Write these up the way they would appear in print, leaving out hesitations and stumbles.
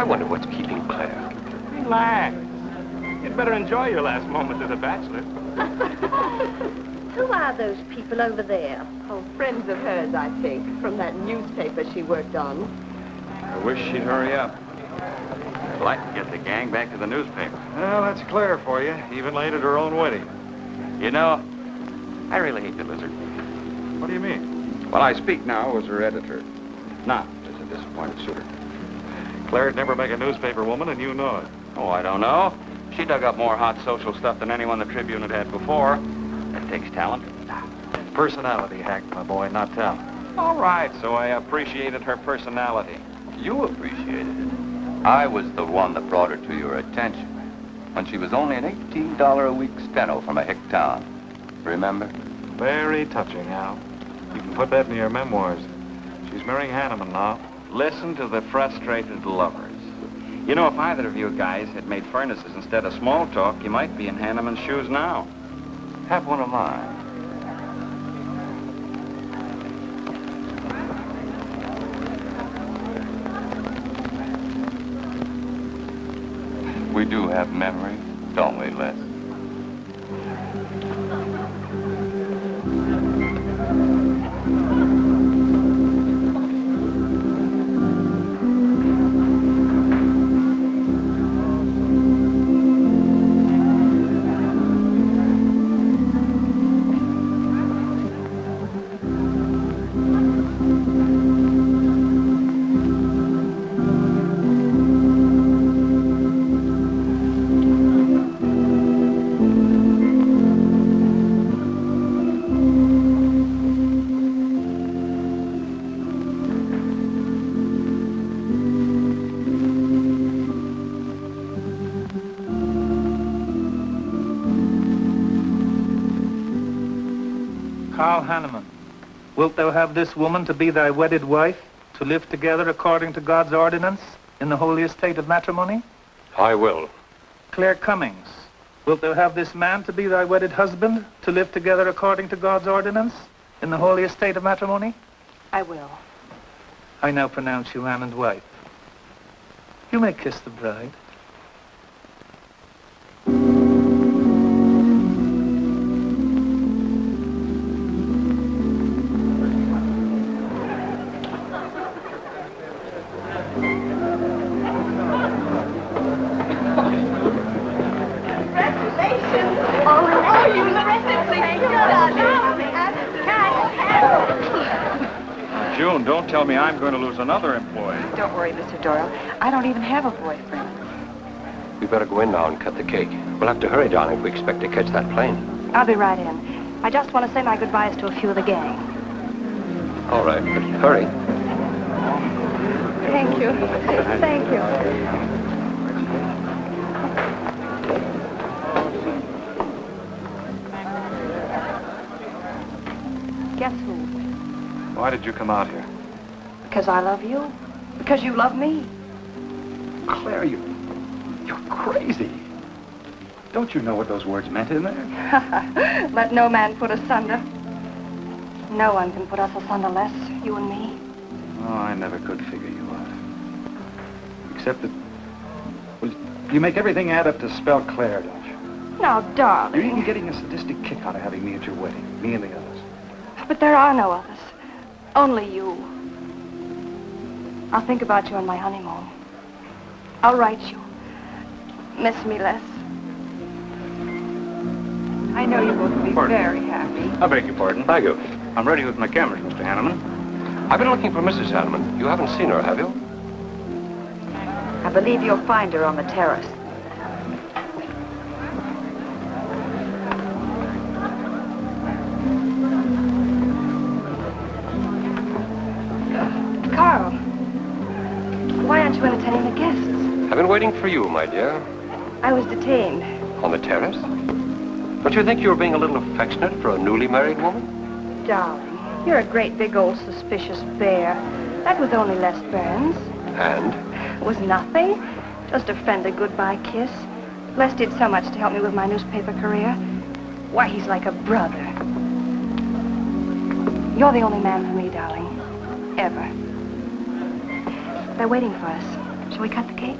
wonder what's keeping Claire. Relax. You'd better enjoy your last moment as a bachelor. Who are those people over there? Oh, friends of hers, I think, from that newspaper she worked on. I wish she'd hurry up. I'd like to get the gang back to the newspaper. Well, that's Claire for you, even late at her own wedding. You know, I really hate the lizard. What do you mean? Well, I speak now as her editor, not as a disappointed suitor. Claire'd never make a newspaper woman, and you know it. Oh, I don't know. She dug up more hot social stuff than anyone the Tribune had had before. That takes talent. Personality, Hank, my boy, not talent. All right, so I appreciated her personality. You appreciated it. I was the one that brought her to your attention when she was only an $18 a week steno from a hick town. Remember? Very touching, Al. You can put that in your memoirs. She's marrying Hanneman now. Listen to the frustrated lovers. You know, if either of you guys had made furnaces instead of small talk, you might be in Hanneman's shoes now. Have one of mine. We do have memories, don't we, Les? Wilt thou have this woman to be thy wedded wife, to live together according to God's ordinance in the holy estate of matrimony? I will. Claire Cummings, wilt thou have this man to be thy wedded husband, to live together according to God's ordinance in the holy estate of matrimony? I will. I now pronounce you man and wife. You may kiss the bride. June, don't tell me I'm going to lose another employee. Don't worry, Mr. Doyle. I don't even have a boyfriend. We better go in now and cut the cake. We'll have to hurry, darling, if we expect to catch that plane. I'll be right in. I just want to say my goodbyes to a few of the gang. All right, but hurry. Thank you. Thank you. Guess who? Why did you come out here? Because I love you. Because you love me. Claire, you're crazy. Don't you know what those words meant in there? Let no man put asunder. No one can put us asunder less, you and me. Oh, I never could figure you out. Except that, well, you make everything add up to spell Claire, don't you? Now, darling. You're even getting a sadistic kick out of having me at your wedding, me and the others. But there are no others. Only you. I'll think about you on my honeymoon. I'll write you. Miss me less. I know you both will be very happy. I beg your pardon. Thank you. I'm ready with my cameras, Mr. Hanneman. I've been looking for Mrs. Hanneman. You haven't seen her, have you? I believe you'll find her on the terrace. Carl, why aren't you entertaining the guests? I've been waiting for you, my dear. I was detained. On the terrace? Don't you think you were being a little affectionate for a newly married woman? Darling, you're a great big old suspicious bear. That was only Les Burns. And? It was nothing. Just a friendly goodbye kiss. Les did so much to help me with my newspaper career. Why, he's like a brother. You're the only man for me, darling. Ever. They're waiting for us. Shall we cut the cake?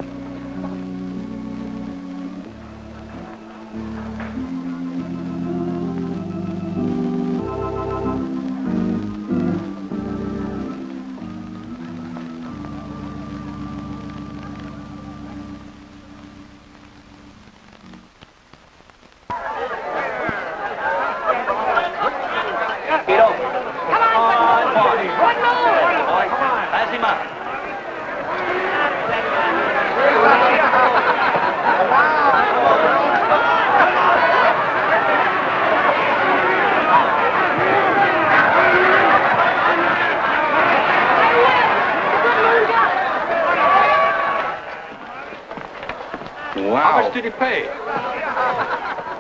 How much did he pay?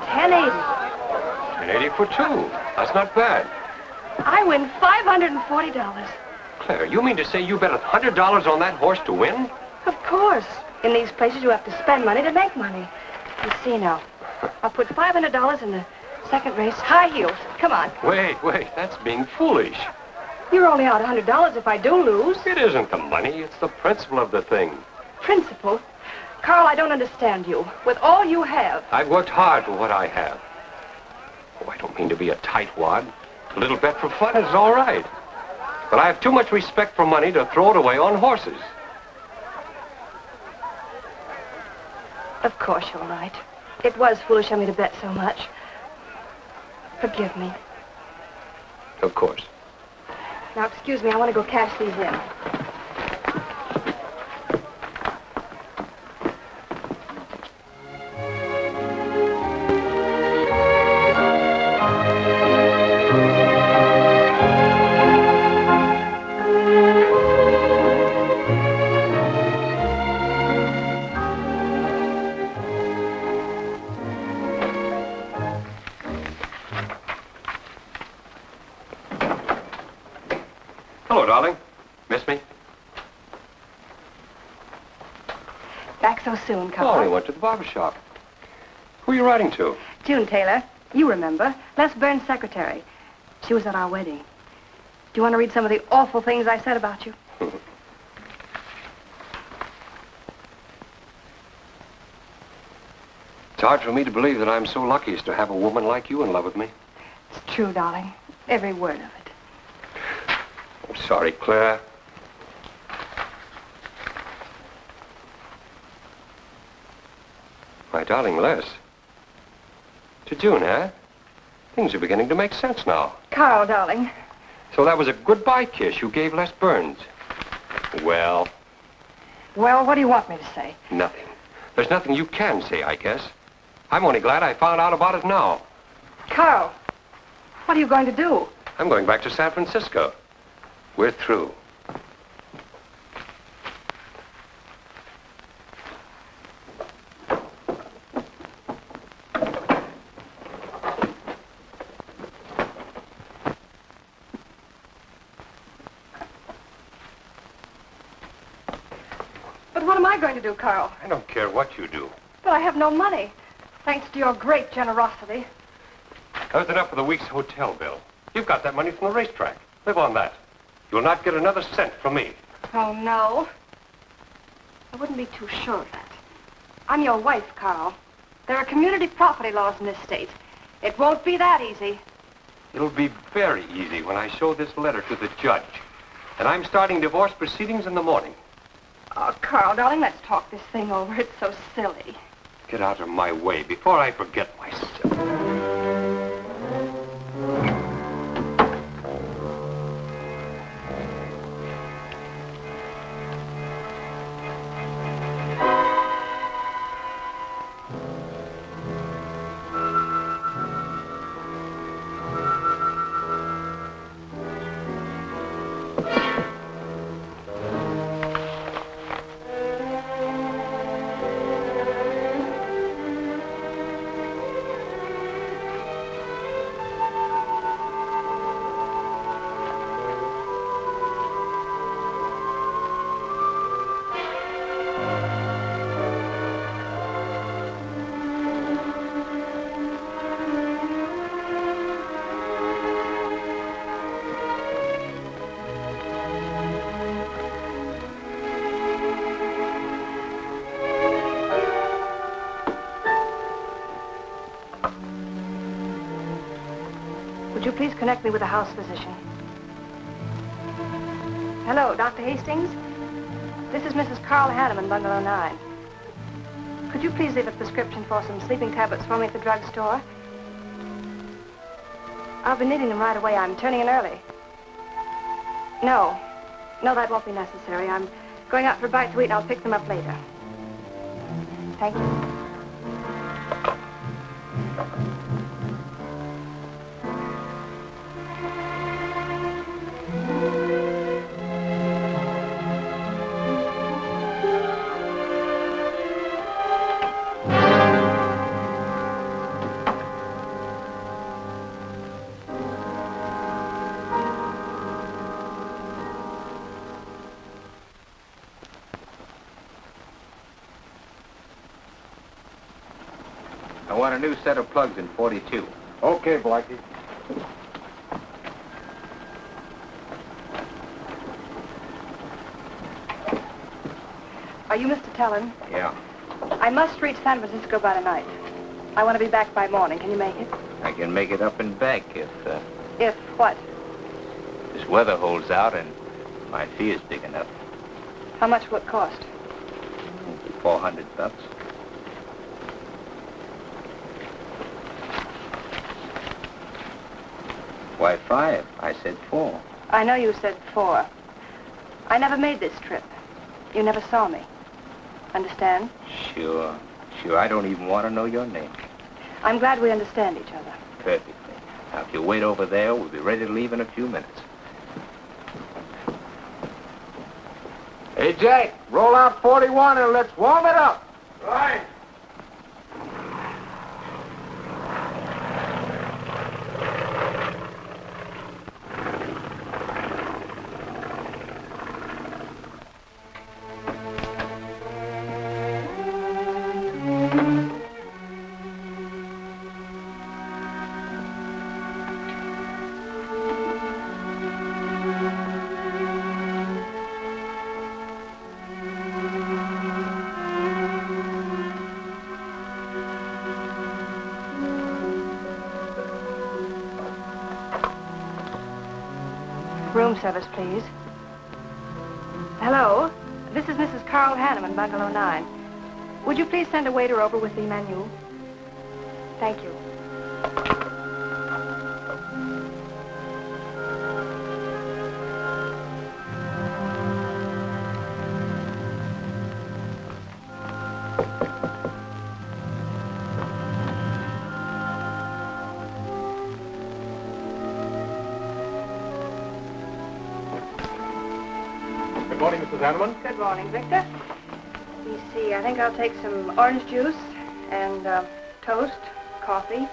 $10.80. $10.80 for two. That's not bad. I win $540. Claire, you mean to say you bet $100 on that horse to win? Of course. In these places, you have to spend money to make money. You see now, I'll put $500 in the second race, high heels. Come on. Wait, that's being foolish. You're only out $100 if I do lose. It isn't the money, it's the principle of the thing. Principle? Carl, I don't understand you. With all you have. I've worked hard for what I have. Oh, I don't mean to be a tightwad. A little bet for fun is all right. But I have too much respect for money to throw it away on horses. Of course you're right. It was foolish of me to bet so much. Forgive me. Of course. Now, excuse me, I want to go cash these in. Hello, darling. Miss me? Back so soon, Carl. Oh, we went to the barber shop. Who are you writing to? June Taylor. You remember. Les Burns' secretary. She was at our wedding. Do you want to read some of the awful things I said about you? It's hard for me to believe that I'm so lucky as to have a woman like you in love with me. It's true, darling. Every word of it. I'm sorry, Claire. My darling Les. To June, eh? Things are beginning to make sense now. Carl, darling. So that was a goodbye kiss you gave Les Burns. Well, Well, what do you want me to say? nothing. There's nothing you can say, I guess. I'm only glad I found out about it now. Carl, what are you going to do? I'm going back to San Francisco. We're through. But what am I going to do, Carl? I don't care what you do. But I have no money. Thanks to your great generosity. That was enough for the week's hotel bill. You've got that money from the racetrack. Live on that. You'll not get another cent from me. Oh, no. I wouldn't be too sure of that. I'm your wife, Carl. There are community property laws in this state. It won't be that easy. It'll be very easy when I show this letter to the judge. And I'm starting divorce proceedings in the morning. Oh, Carl, darling, let's talk this thing over. It's so silly. Get out of my way before I forget myself. Would you please connect me with a house physician? Hello, Dr. Hastings? This is Mrs. Carl Hanneman, Bungalow 9. Could you please leave a prescription for some sleeping tablets for me at the drugstore? I'll be needing them right away. I'm turning in early. No, that won't be necessary. I'm going out for a bite to eat, and I'll pick them up later. Thank you. I want a new set of plugs in 42. Okay, Blackie. Are you Mr. Tellin? Yeah. I must reach San Francisco by tonight. I want to be back by morning. Can you make it? I can make it up and back if If what? this weather holds out and my fee is big enough. How much will it cost? $400. Why, 5? I said 4. I know you said 4. I never made this trip. You never saw me. Understand? Sure. I don't even want to know your name. I'm glad we understand each other. Perfectly. Now, if you wait over there, we'll be ready to leave in a few minutes. Hey, Jack, roll out 41 and let's warm it up. Right. Room service, please. Hello? This is Mrs. Carl Hanneman, Bungalow 9. Would you please send a waiter over with the menu? Thank you. Good morning, Mrs. Hanneman. Good morning, Victor. Let me see. I think I'll take some orange juice and toast, coffee.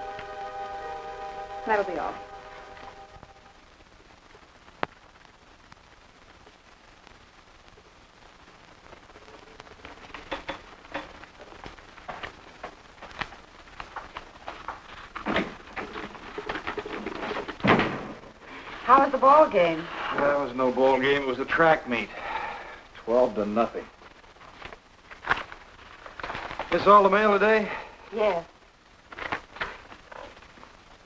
That'll be all. How was the ball game? That was no ball game. It was a track meet. 12-0. This all the mail today? Yes.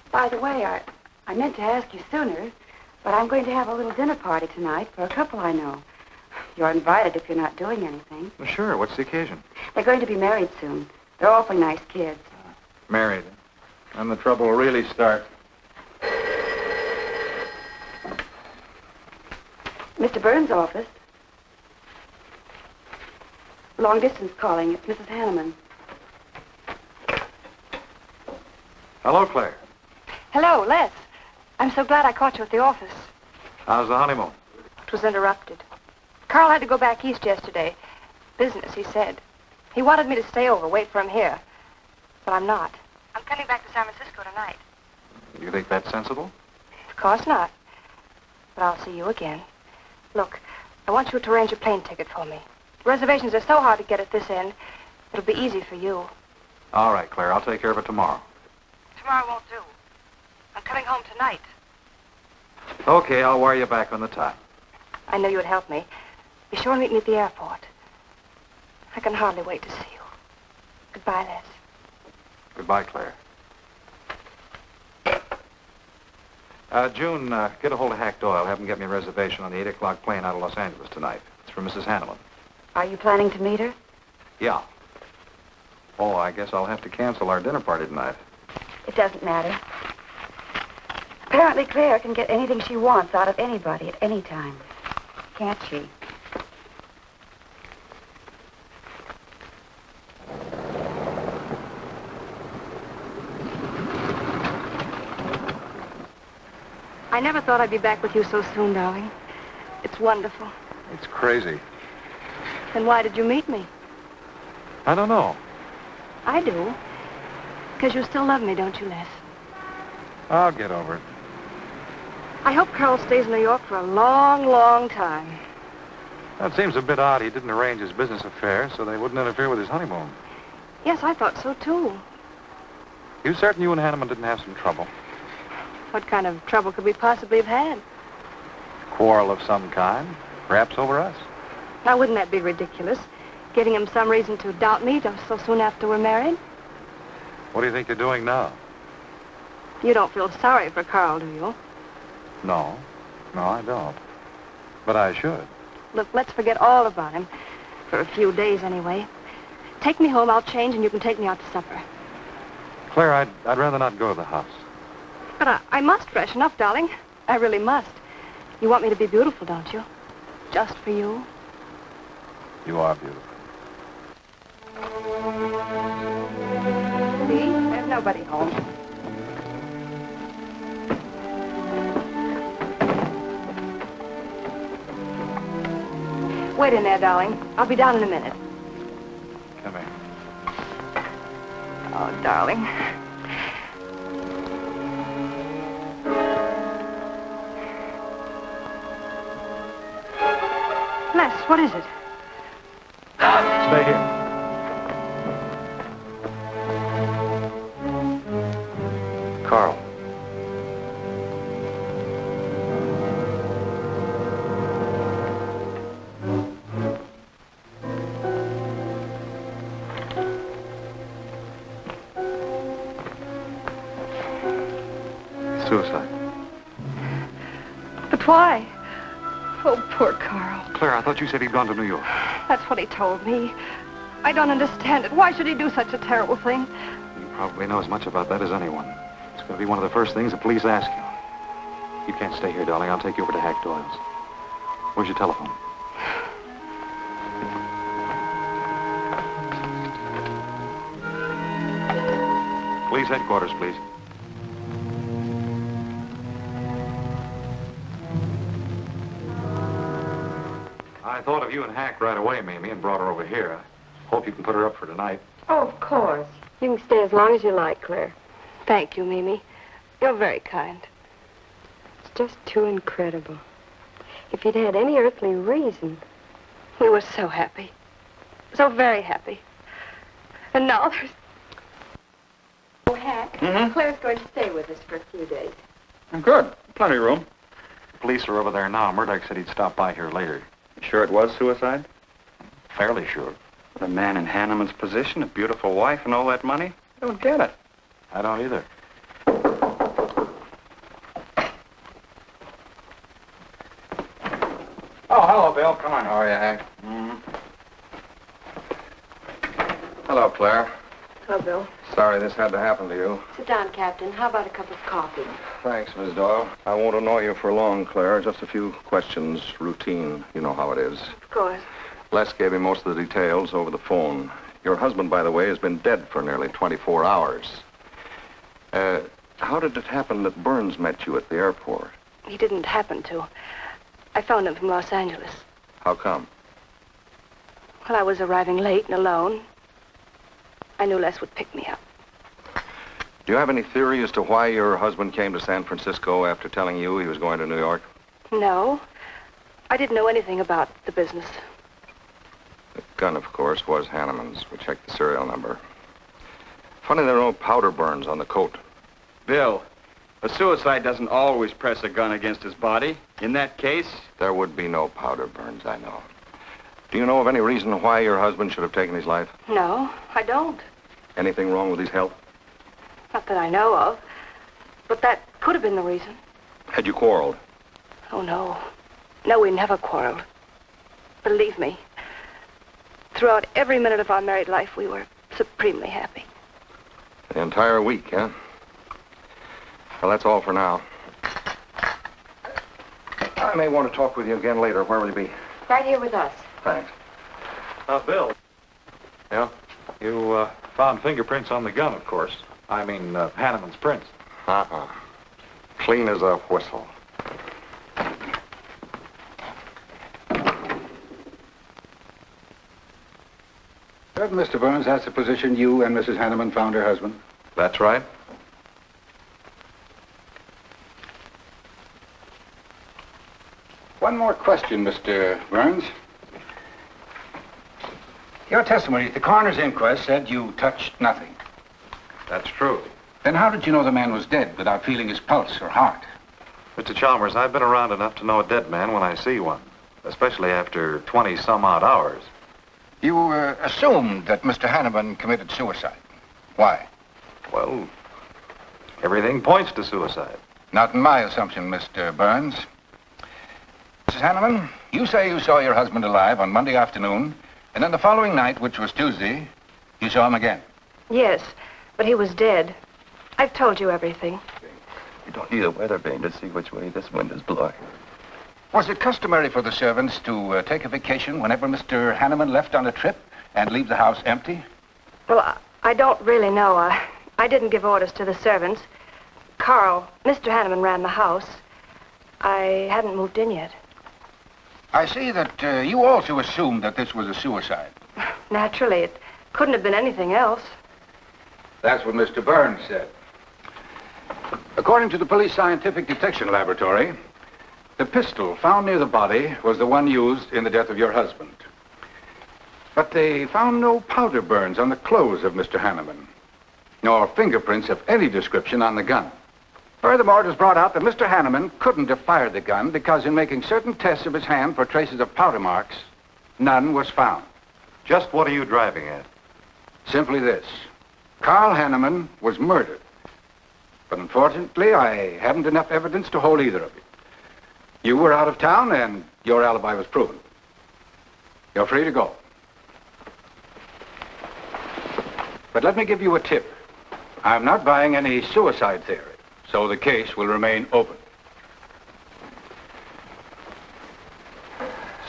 By the way, I meant to ask you sooner, but I'm going to have a little dinner party tonight for a couple I know. You're invited if you're not doing anything. Well, sure. What's the occasion? They're going to be married soon. They're awfully nice kids. Married. And the trouble will really start. Mr. Burns' office. Long distance calling. It's Mrs. Hanneman. Hello, Claire. Hello, Les. I'm so glad I caught you at the office. How's the honeymoon? It was interrupted. Carl had to go back east yesterday. Business, he said. He wanted me to stay over, wait for him here. But I'm not. I'm coming back to San Francisco tonight. You think that's sensible? Of course not. But I'll see you again. Look, I want you to arrange a plane ticket for me. Reservations are so hard to get at this end, it'll be easy for you. All right, Claire. I'll take care of it tomorrow. Tomorrow won't do. I'm coming home tonight. Okay, I'll wire you back on the time. I know you would help me. Be sure and meet me at the airport. I can hardly wait to see you. Goodbye, Les. Goodbye, Claire. June, get a hold of Hack Doyle. Have him get me a reservation on the 8 o'clock plane out of Los Angeles tonight. It's for Mrs. Hanneman. Are you planning to meet her? Yeah. Oh, I guess I'll have to cancel our dinner party tonight. It doesn't matter. Apparently Claire can get anything she wants out of anybody at any time. Can't she? I never thought I'd be back with you so soon, darling. It's wonderful. It's crazy. Then why did you meet me? I don't know. I do. Because you still love me, don't you, Les? I'll get over it. I hope Carl stays in New York for a long, long time. That seems a bit odd. He didn't arrange his business affairs so they wouldn't interfere with his honeymoon. Yes, I thought so, too. You certain you and Hanneman didn't have some trouble? What kind of trouble could we possibly have had? Quarrel of some kind? Perhaps over us? Now, wouldn't that be ridiculous? Giving him some reason to doubt me so soon after we're married? What do you think you're doing now? You don't feel sorry for Carl, do you? No. No, I don't. But I should. Look, let's forget all about him. For a few days, anyway. Take me home, I'll change, and you can take me out to supper. Claire, I'd rather not go to the house. But I must freshen up, darling. I really must. You want me to be beautiful, don't you? Just for you? You are beautiful. See? There's nobody home. Wait in there, darling. I'll be down in a minute. Come here. Oh, darling. Les, what is it? Stay here. Carl. Suicide. But why? Oh, poor Carl. Claire, I thought you said he'd gone to New York. That's what he told me. I don't understand it. Why should he do such a terrible thing? You probably know as much about that as anyone. It's going to be one of the first things the police ask you. You can't stay here, darling. I'll take you over to Hack Doyle's. Where's your telephone? Police headquarters, please. I thought of you and Hack right away, Mamie, and brought her over here. I hope you can put her up for tonight. Oh, of course. You can stay as long as you like, Claire. Thank you, Mimi. You're very kind. It's just too incredible. If he'd had any earthly reason. We were so happy. So very happy. And now there's... Oh, Hack. Claire's going to stay with us for a few days. Good. Plenty of room. The police are over there now. Murdoch said he'd stop by here later. Sure it was suicide? Fairly sure. With a man in Hanneman's position, a beautiful wife, and all that money? I don't get it. I don't either. Oh, hello, Bill. Come on. How are you, Hank? Hello, Claire. Hello, Bill. Sorry this had to happen to you. Sit down, Captain. How about a cup of coffee? Thanks, Miss Doyle. I won't annoy you for long, Claire. Just a few questions, routine. You know how it is. Of course. Les gave me most of the details over the phone. Your husband, by the way, has been dead for nearly 24 hours. How did it happen that Burns met you at the airport? He didn't happen to. I phoned him from Los Angeles. How come? Well, I was arriving late and alone. I knew Les would pick me up. Do you have any theory as to why your husband came to San Francisco after telling you he was going to New York? No. I didn't know anything about the business. The gun, of course, was Hanneman's. We checked the serial number. Funny there are no powder burns on the coat. Bill, a suicide doesn't always press a gun against his body. In that case... There would be no powder burns, I know. Do you know of any reason why your husband should have taken his life? No, I don't. Anything wrong with his health? Not that I know of. But that could have been the reason. Had you quarreled? Oh, no. No, we never quarreled. Believe me, throughout every minute of our married life, we were supremely happy. The entire week, huh? Well, that's all for now. I may want to talk with you again later. Where will you be? Right here with us. Thanks. Bill. Yeah? You found fingerprints on the gun, of course. I mean, Hanneman's prints. Uh-uh. Clean as a whistle. Mr. Burns, that's the position you and Mrs. Hanneman found her husband? That's right. One more question, Mr. Burns. Your testimony at the coroner's inquest said you touched nothing. That's true. Then how did you know the man was dead without feeling his pulse or heart? Mr. Chalmers, I've been around enough to know a dead man when I see one, especially after 20-some-odd hours. You assumed that Mr. Hanneman committed suicide. Why? Well, everything points to suicide. Not in my assumption, Mr. Burns. Mrs. Hanneman, you say you saw your husband alive on Monday afternoon, and then the following night, which was Tuesday, you saw him again. Yes, but he was dead. I've told you everything. You don't need a weather vane to see which way this wind is blowing. Was it customary for the servants to take a vacation whenever Mr. Hanneman left on a trip and leave the house empty? Well, I don't really know. I didn't give orders to the servants. Carl, Mr. Hanneman ran the house. I hadn't moved in yet. I see that you also assumed that this was a suicide. Naturally, it couldn't have been anything else. That's what Mr. Burns said. According to the Police Scientific Detection Laboratory, the pistol found near the body was the one used in the death of your husband. But they found no powder burns on the clothes of Mr. Hanneman, nor fingerprints of any description on the gun. Furthermore, it was brought out that Mr. Hanneman couldn't have fired the gun because in making certain tests of his hand for traces of powder marks, none was found. Just what are you driving at? Simply this. Carl Hanneman was murdered. But unfortunately, I haven't enough evidence to hold either of you. You were out of town, and your alibi was proven. You're free to go. But let me give you a tip. I'm not buying any suicide theory, so the case will remain open.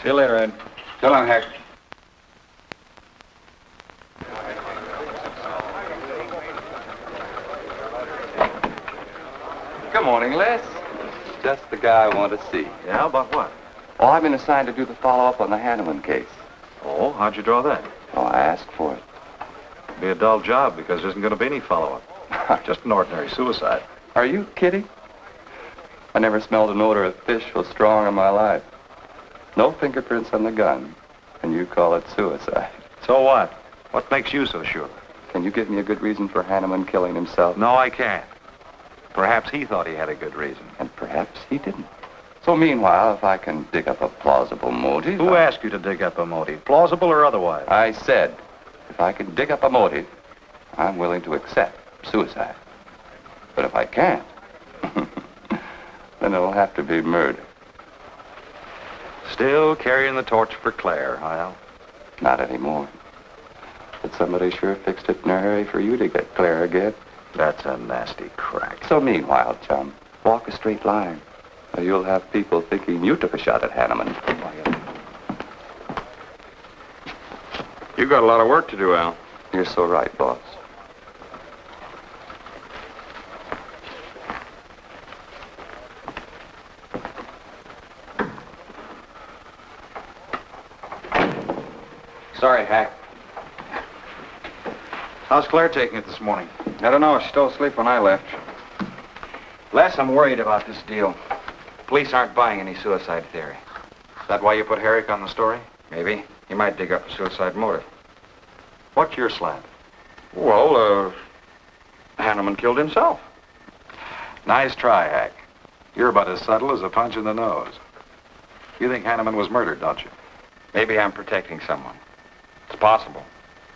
See you later, Ed. So long, Hack. Good morning, Les. Just the guy I want to see. Yeah, about what? Oh, I've been assigned to do the follow-up on the Hanneman case. Oh, how'd you draw that? Oh, I asked for it. It'll be a dull job because there isn't going to be any follow-up. Just an ordinary suicide. Are you kidding? I never smelled an odor of fish so strong in my life. No fingerprints on the gun, and you call it suicide. So what? What makes you so sure? Can you give me a good reason for Hanneman killing himself? No, I can't. Perhaps he thought he had a good reason. And perhaps he didn't. So meanwhile, if I can dig up a plausible motive... Who asked you to dig up a motive, plausible or otherwise? I said, if I can dig up a motive, I'm willing to accept suicide. But if I can't, then it'll have to be murder. Still carrying the torch for Claire, Hal? Not anymore. But somebody sure fixed it in a hurry for you to get Claire again. That's a nasty crack. So meanwhile, chum, walk a straight line. Or you'll have people thinking you took a shot at Hanneman. You got a lot of work to do, Al. You're so right, boss. Sorry, Hack. How's Claire taking it this morning? I don't know. She's still asleep when I left. Les, I'm worried about this deal. Police aren't buying any suicide theory. Is that why you put Herrick on the story? Maybe. He might dig up a suicide motive. What's your slant? Well, Hanneman killed himself. Nice try, Hack. You're about as subtle as a punch in the nose. You think Hanneman was murdered, don't you? Maybe I'm protecting someone. It's possible.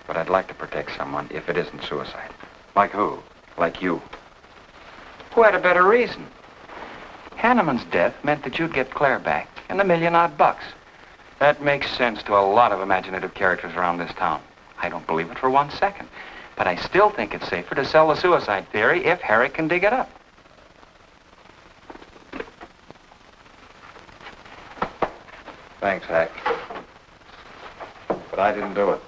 But I'd like to protect someone if it isn't suicide. Like who? Like you. Who had a better reason? Hanneman's death meant that you'd get Claire back and $1 million odd bucks. That makes sense to a lot of imaginative characters around this town. I don't believe it for 1 second. But I still think it's safer to sell the suicide theory if Harry can dig it up. Thanks, Hack. But I didn't do it.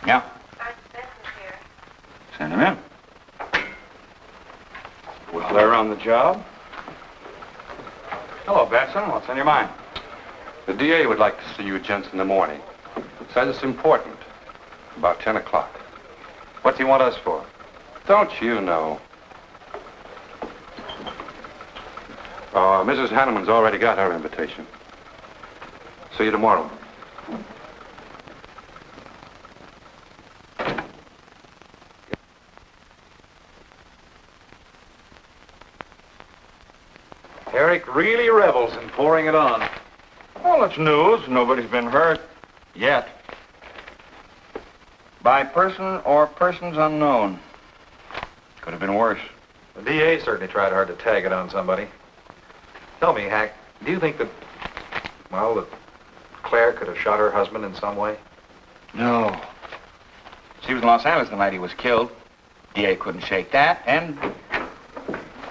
Yeah. Send him in. Well, they're on the job. Hello, Benson. What's on your mind? The DA would like to see you gents in the morning. Says it's important. About 10 o'clock. What's he want us for? Don't you know? Mrs. Hanneman's already got her invitation. See you tomorrow. Eric really revels in pouring it on. Well, it's news. Nobody's been hurt. Yet. By person or persons unknown. Could have been worse. The DA certainly tried hard to tag it on somebody. Tell me, Hack, do you think that Claire could have shot her husband in some way? No. She was in Los Angeles the night he was killed. DA couldn't shake that, and...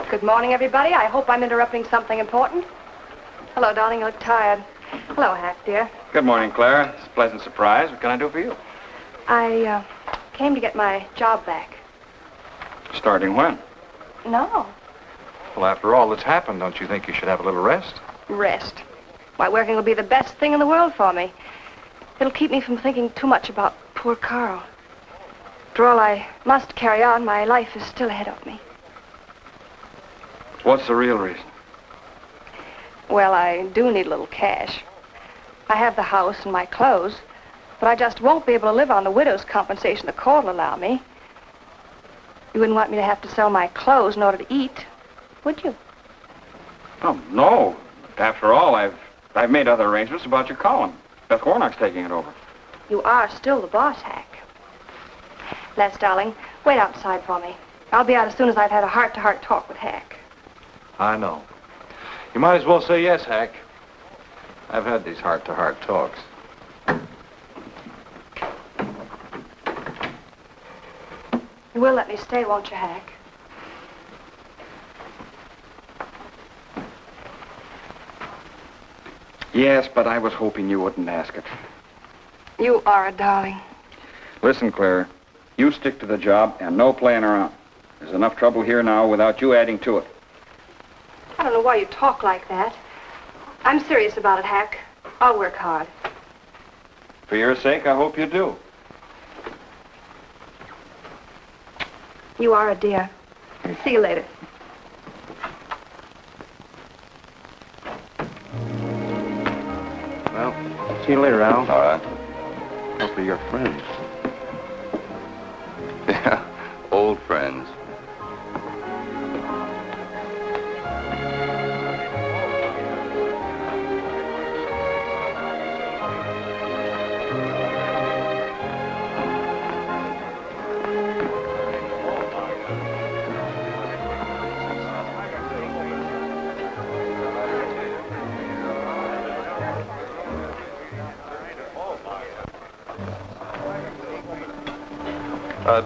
Good morning, everybody. I hope I'm interrupting something important. Hello, darling. You look tired. Hello, Hack, dear. Good morning, Claire. It's a pleasant surprise. What can I do for you? I came to get my job back. Starting when? No. Well, after all that's happened, don't you think you should have a little rest? Rest. Why, working will be the best thing in the world for me. It'll keep me from thinking too much about poor Carl. After all, I must carry on. My life is still ahead of me. What's the real reason? Well, I do need a little cash. I have the house and my clothes, but I just won't be able to live on the widow's compensation the court will allow me. You wouldn't want me to have to sell my clothes in order to eat, would you? Oh, no. After all, I've made other arrangements about your column. Beth Warnock's taking it over. You are still the boss, Hack. Les, darling, wait outside for me. I'll be out as soon as I've had a heart-to-heart talk with Hack. I know. You might as well say yes, Hack. I've had these heart-to-heart talks. You will let me stay, won't you, Hack? Yes, but I was hoping you wouldn't ask it. You are a darling. Listen, Claire, you stick to the job and no playing around. There's enough trouble here now without you adding to it. I don't know why you talk like that. I'm serious about it, Hack. I'll work hard. For your sake, I hope you do. You are a dear. See you later. Well, see you later, Al. All right. Hopefully you're friends. Yeah, old friends.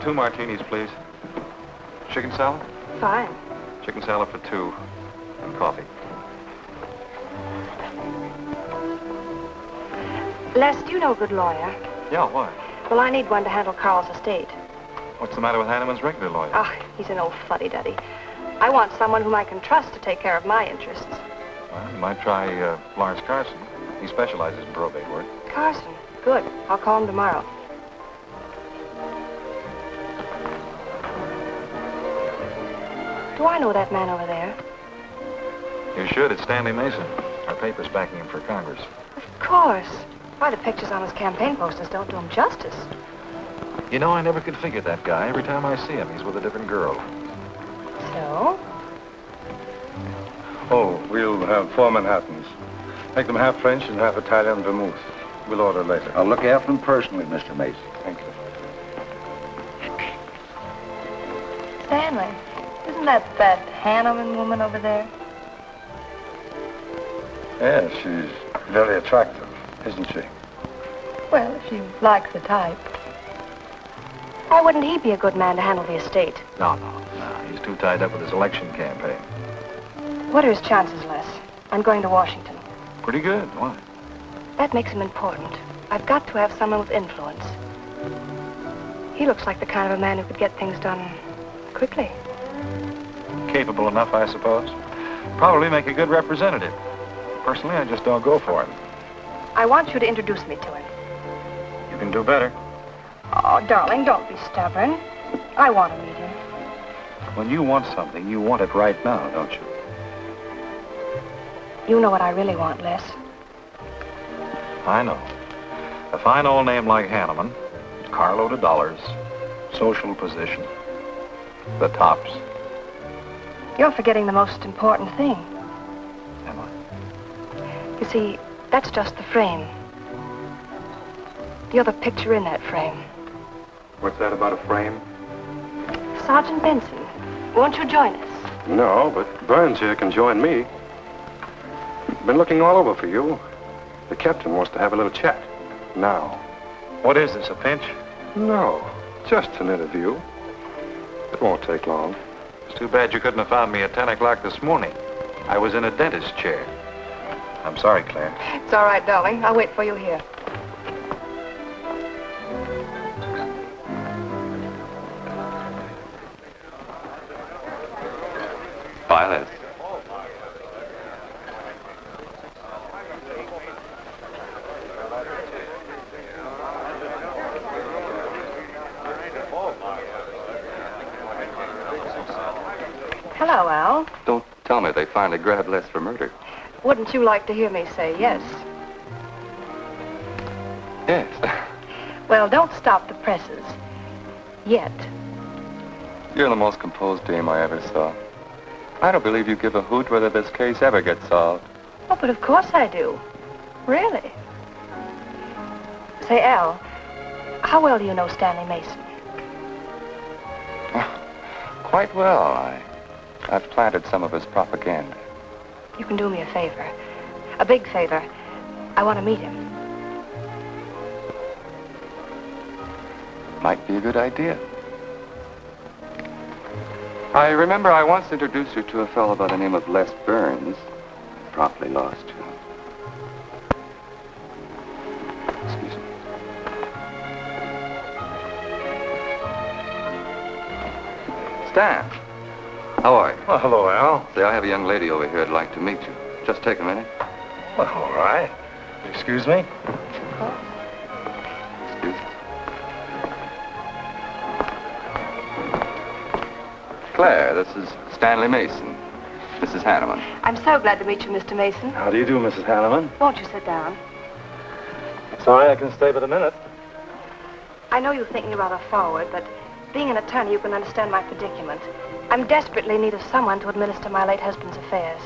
Two martinis, please. Chicken salad? Fine. Chicken salad for two. And coffee. Les, do you know a good lawyer? Yeah, why? Well, I need one to handle Carl's estate. What's the matter with Hanneman's regular lawyer? Ah, he's an old fuddy-duddy. I want someone whom I can trust to take care of my interests. Well, you might try Lawrence Carson. He specializes in probate work. Carson? Good. I'll call him tomorrow. Do I know that man over there? You should. It's Stanley Mason. Our paper's backing him for Congress. Of course. Why, the pictures on his campaign posters don't do him justice. You know, I never could figure that guy. Every time I see him, he's with a different girl. So? Oh, we'll have 4 Manhattans. Make them half French and half Italian vermouth. We'll order later. I'll look after them personally, Mr. Mason. Thank you. Stanley, Isn't that Hanneman woman over there? Yeah, she's very attractive, isn't she? Well, if you like the type. Why wouldn't he be a good man to handle the estate? No. He's too tied up with his election campaign. What are his chances, Les? I'm going to Washington. Pretty good. Why? That makes him important. I've got to have someone with influence. He looks like the kind of a man who could get things done quickly. Capable enough, I suppose. Probably make a good representative. Personally, I just don't go for him. I want you to introduce me to him. You can do better. Oh, darling, don't be stubborn. I want to meet him. When you want something, you want it right now, don't you? You know what I really want, Les. I know. A fine old name like Hanneman, carload of dollars, social position, the tops. You're forgetting the most important thing. Am I? You see, that's just the frame. You're the picture in that frame. What's that about a frame? Sergeant Benson, won't you join us? No, but Burns here can join me. Been looking all over for you. The captain wants to have a little chat. Now. What is this, a pinch? No, just an interview. It won't take long. It's too bad you couldn't have found me at 10 o'clock this morning. I was in a dentist's chair. I'm sorry, Claire. It's all right, darling. I'll wait for you here. Violet. Hello, Al. Don't tell me they finally grabbed Les for murder. Wouldn't you like to hear me say yes? Yes. Well, don't stop the presses. Yet. You're the most composed dame I ever saw. I don't believe you give a hoot whether this case ever gets solved. Oh, but of course I do. Really. Say, Al, how well do you know Stanley Mason? Quite well. I've planted some of his propaganda. You can do me a favor. A big favor. I want to meet him. Might be a good idea. I remember I once introduced you to a fellow by the name of Les Burns. Promptly lost you. Excuse me. Stan, how are you? Well, hello, Al. Say, I have a young lady over here I'd like to meet you. Just take a minute. Well, all right. Excuse me? Excuse me. Claire, this is Stanley Mason. Mrs. Hanneman. I'm so glad to meet you, Mr. Mason. How do you do, Mrs. Hanneman? Won't you sit down? Sorry, I can stay but a minute. I know you think me rather forward, but being an attorney, you can understand my predicament. I'm desperately in need of someone to administer my late husband's affairs.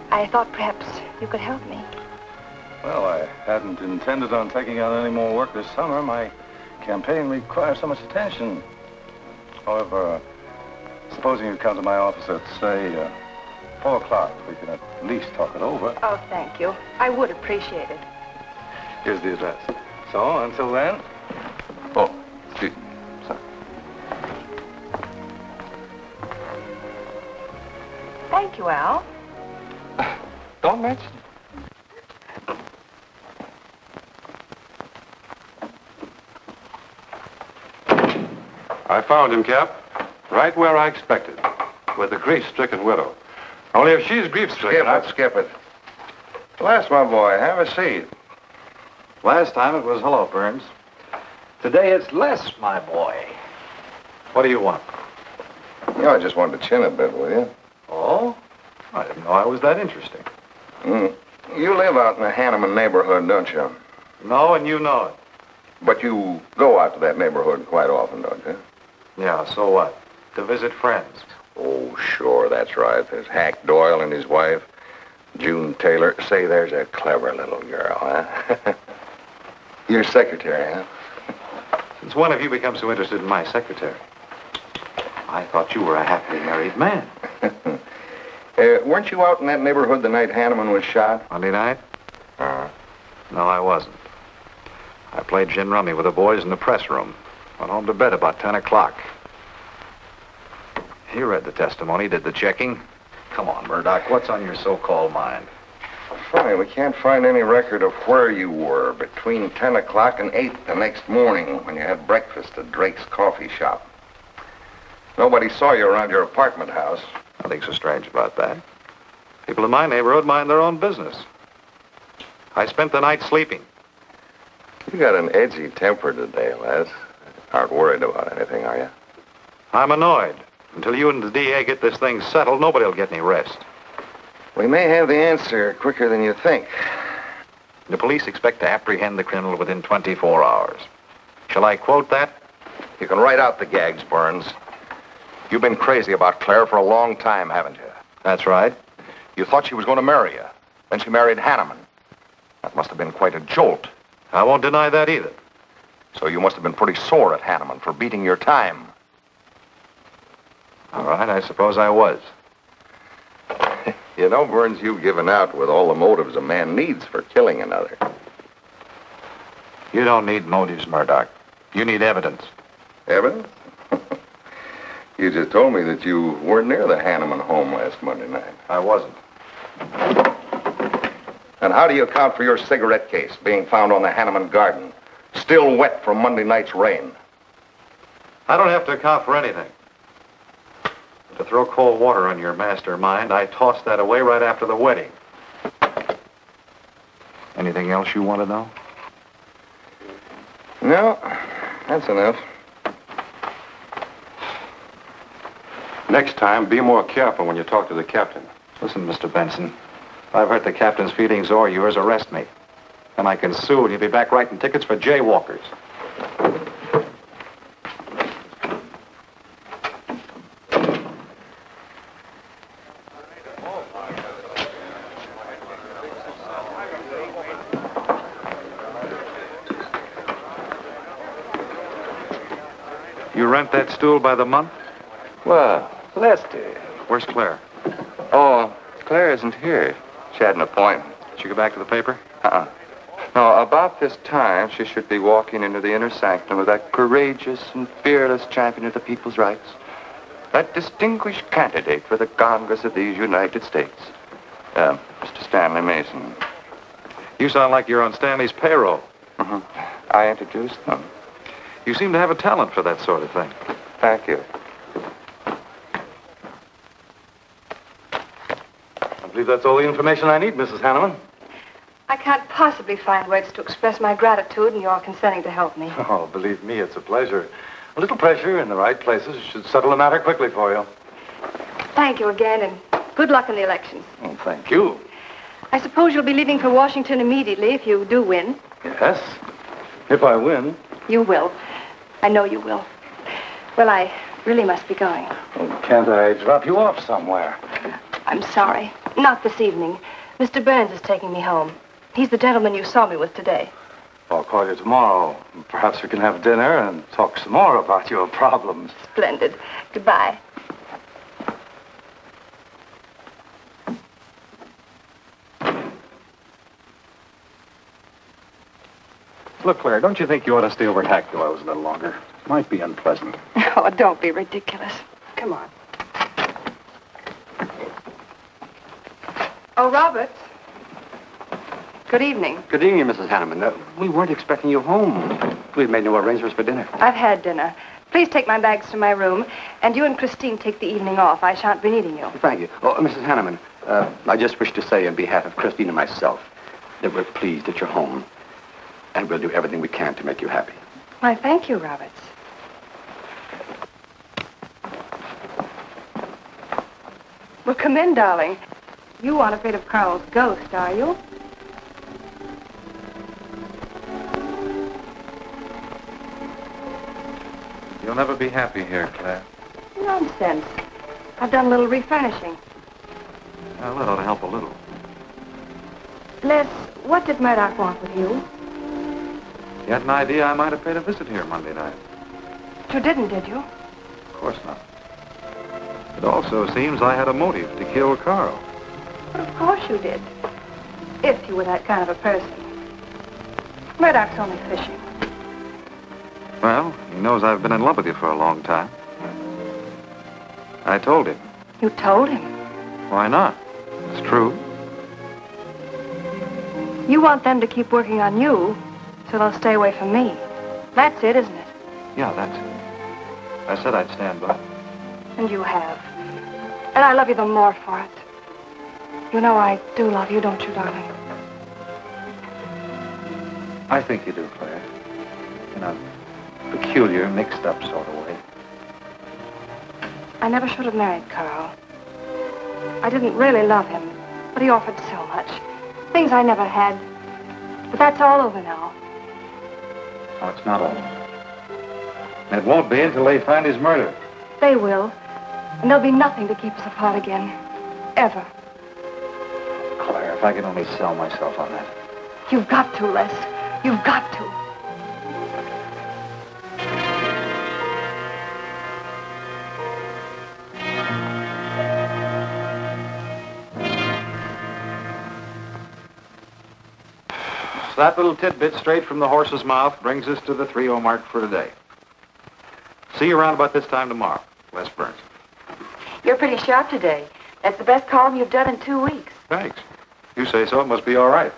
I thought perhaps you could help me. Well, I hadn't intended on taking on any more work this summer. My campaign requires so much attention. However, supposing you come to my office at, say, 4 o'clock, we can at least talk it over. Oh, thank you. I would appreciate it. Here's the address. So, until then... Oh, excuse me. Sorry. Thank you, Al. Don't mention it. I found him, Cap. Right where I expected. With the grief-stricken widow. Only if she's grief-stricken... Skip it. Bless my boy. Have a seat. Last time it was hello, Burns. Today it's Les, my boy. What do you want? You know, I just wanted to chin a bit, will you? Oh? I didn't know I was that interesting. You live out in the Hanneman neighborhood, don't you? No, and you know it. But you go out to that neighborhood quite often, don't you? Yeah, so what? To visit friends. Oh, sure, that's right. There's Hack Doyle and his wife, June Taylor. Say, there's a clever little girl, huh? Your secretary, huh? Since when have you become so interested in my secretary? I thought you were a happily married man. Weren't you out in that neighborhood the night Hanneman was shot? Monday night? No, I wasn't. I played gin rummy with the boys in the press room. Went home to bed about 10 o'clock. He read the testimony, did the checking. Come on, Murdoch, what's on your so-called mind? Funny, we can't find any record of where you were between 10 o'clock and 8 the next morning when you had breakfast at Drake's coffee shop. Nobody saw you around your apartment house. Nothing so strange about that. People in my neighborhood mind their own business. I spent the night sleeping. You got an edgy temper today, Les. Aren't worried about anything, are you? I'm annoyed. Until you and the DA get this thing settled, nobody will get any rest. We may have the answer quicker than you think. The police expect to apprehend the criminal within 24 hours. Shall I quote that? You can write out the gags, Burns. You've been crazy about Claire for a long time, haven't you? That's right. You thought she was going to marry you. Then she married Hanneman. That must have been quite a jolt. I won't deny that either. So you must have been pretty sore at Hanneman for beating your time. All right, I suppose I was. You know, Burns, you've given out with all the motives a man needs for killing another. You don't need motives, Murdoch. You need evidence. Evidence? You just told me that you weren't near the Hanneman home last Monday night. I wasn't. And how do you account for your cigarette case being found on the Hanneman garden, still wet from Monday night's rain? I don't have to account for anything. To throw cold water on your mastermind, I tossed that away right after the wedding. Anything else you want to know? No, that's enough. Next time, be more careful when you talk to the captain. Listen, Mr. Benson, if I've hurt the captain's feelings or yours, arrest me. Then I can sue and you'll be back writing tickets for jaywalkers. You rent that stool by the month? Well, Lester. Where's Claire? Oh, Claire isn't here. She had an appointment. Did she go back to the paper? No, about this time, she should be walking into the inner sanctum of that courageous and fearless champion of the people's rights. That distinguished candidate for the Congress of these United States. Mr. Stanley Mason. You sound like you're on Stanley's payroll. I introduced them. You seem to have a talent for that sort of thing. Thank you. I believe that's all the information I need, Mrs. Hanneman. I can't possibly find words to express my gratitude in your consenting to help me. Oh, believe me, it's a pleasure. A little pressure in the right places should settle the matter quickly for you. Thank you again, and good luck in the elections. Oh, thank you. I suppose you'll be leaving for Washington immediately if you do win. Yes, if I win. You will. I know you will. Well, I really must be going. Oh, can't I drop you off somewhere? I'm sorry. Not this evening. Mr. Burns is taking me home. He's the gentleman you saw me with today. I'll call you tomorrow. Perhaps we can have dinner and talk some more about your problems. Splendid. Goodbye. Look, Claire, don't you think you ought to stay over at Hackdale's a little longer? Might be unpleasant. Oh, don't be ridiculous. Come on. Oh, Robert. Good evening. Good evening, Mrs. Hanneman. We weren't expecting you home. We've made no arrangements for dinner. I've had dinner. Please take my bags to my room, and you and Christine take the evening off. I shan't be needing you. Thank you. Oh, Mrs. Hanneman, I just wish to say on behalf of Christine and myself that we're pleased that you're home, and we'll do everything we can to make you happy. Why, thank you, Roberts. Well, come in, darling. You aren't afraid of Carl's ghost, are you? You'll never be happy here, Claire. Nonsense. I've done a little refurnishing. Well, that ought to help a little. Les, what did Murdoch want with you? You had an idea I might have paid a visit here Monday night? You didn't, did you? Of course not. It also seems I had a motive to kill Carl. But of course you did. If you were that kind of a person. Murdoch's only fishing. Well, he knows I've been in love with you for a long time. I told him. You told him? Why not? It's true. You want them to keep working on you, so they'll stay away from me. That's it, isn't it? Yeah, that's it. I said I'd stand by. And you have. And I love you the more for it. You know I do love you, don't you, darling? I think you do, Claire. In a peculiar, mixed-up sort of way. I never should have married Carl. I didn't really love him, but he offered so much. Things I never had. But that's all over now. No, it's not over. And it won't be until they find his murder. They will. And there'll be nothing to keep us apart again. Ever. Claire, if I could only sell myself on that. You've got to, Les. You've got to. So that little tidbit straight from the horse's mouth brings us to the 3:00 mark for today. See you around about this time tomorrow. Les Burns. You're pretty sharp today. That's the best column you've done in 2 weeks. Thanks. You say so, it must be all right.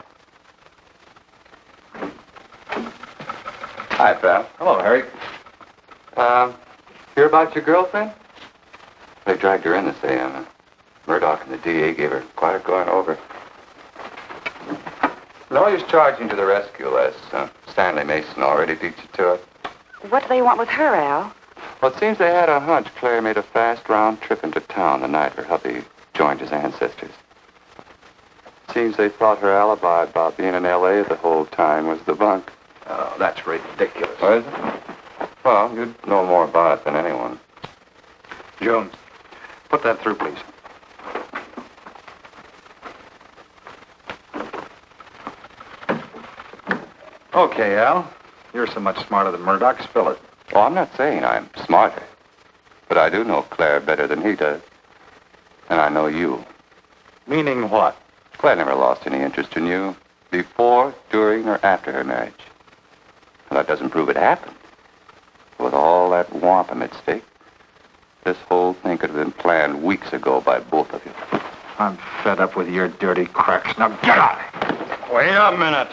Hi, pal. Hello, Harry. Hear about your girlfriend? They dragged her in this AM. Murdoch and the DA gave her quite a going over. Lawyer's charging to the rescue, Les. Stanley Mason already beat you to it. What do they want with her, Al? Well, it seems they had a hunch Claire made a fast round trip into town the night her hubby joined his ancestors. Seems they thought her alibi about being in L.A. the whole time was the bunk. Oh, that's ridiculous. What is it? Well, you'd know more about it than anyone. Jones, put that through, please. Okay, Al. You're so much smarter than Murdoch. Spill it. Oh, I'm not saying I'm smarter. But I do know Claire better than he does. And I know you. Meaning what? Claire never lost any interest in you. Before, during, or after her marriage. And that doesn't prove it happened. With all that wampum at stake, this whole thing could have been planned weeks ago by both of you. I'm fed up with your dirty cracks. Now get out! Wait a minute.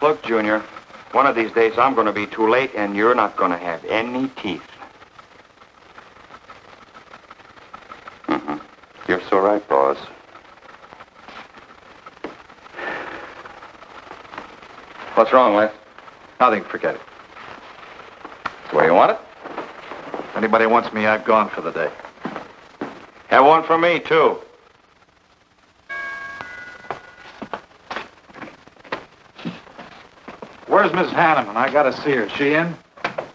Look, Junior, one of these days I'm going to be too late and you're not going to have any teeth. Mm-hmm. You're so right, boss. What's wrong, Les? Nothing. Forget it. The way you want it? If anybody wants me, I've gone for the day. Have one for me, too. Where's Miss Hanneman? I gotta see her. Is she in?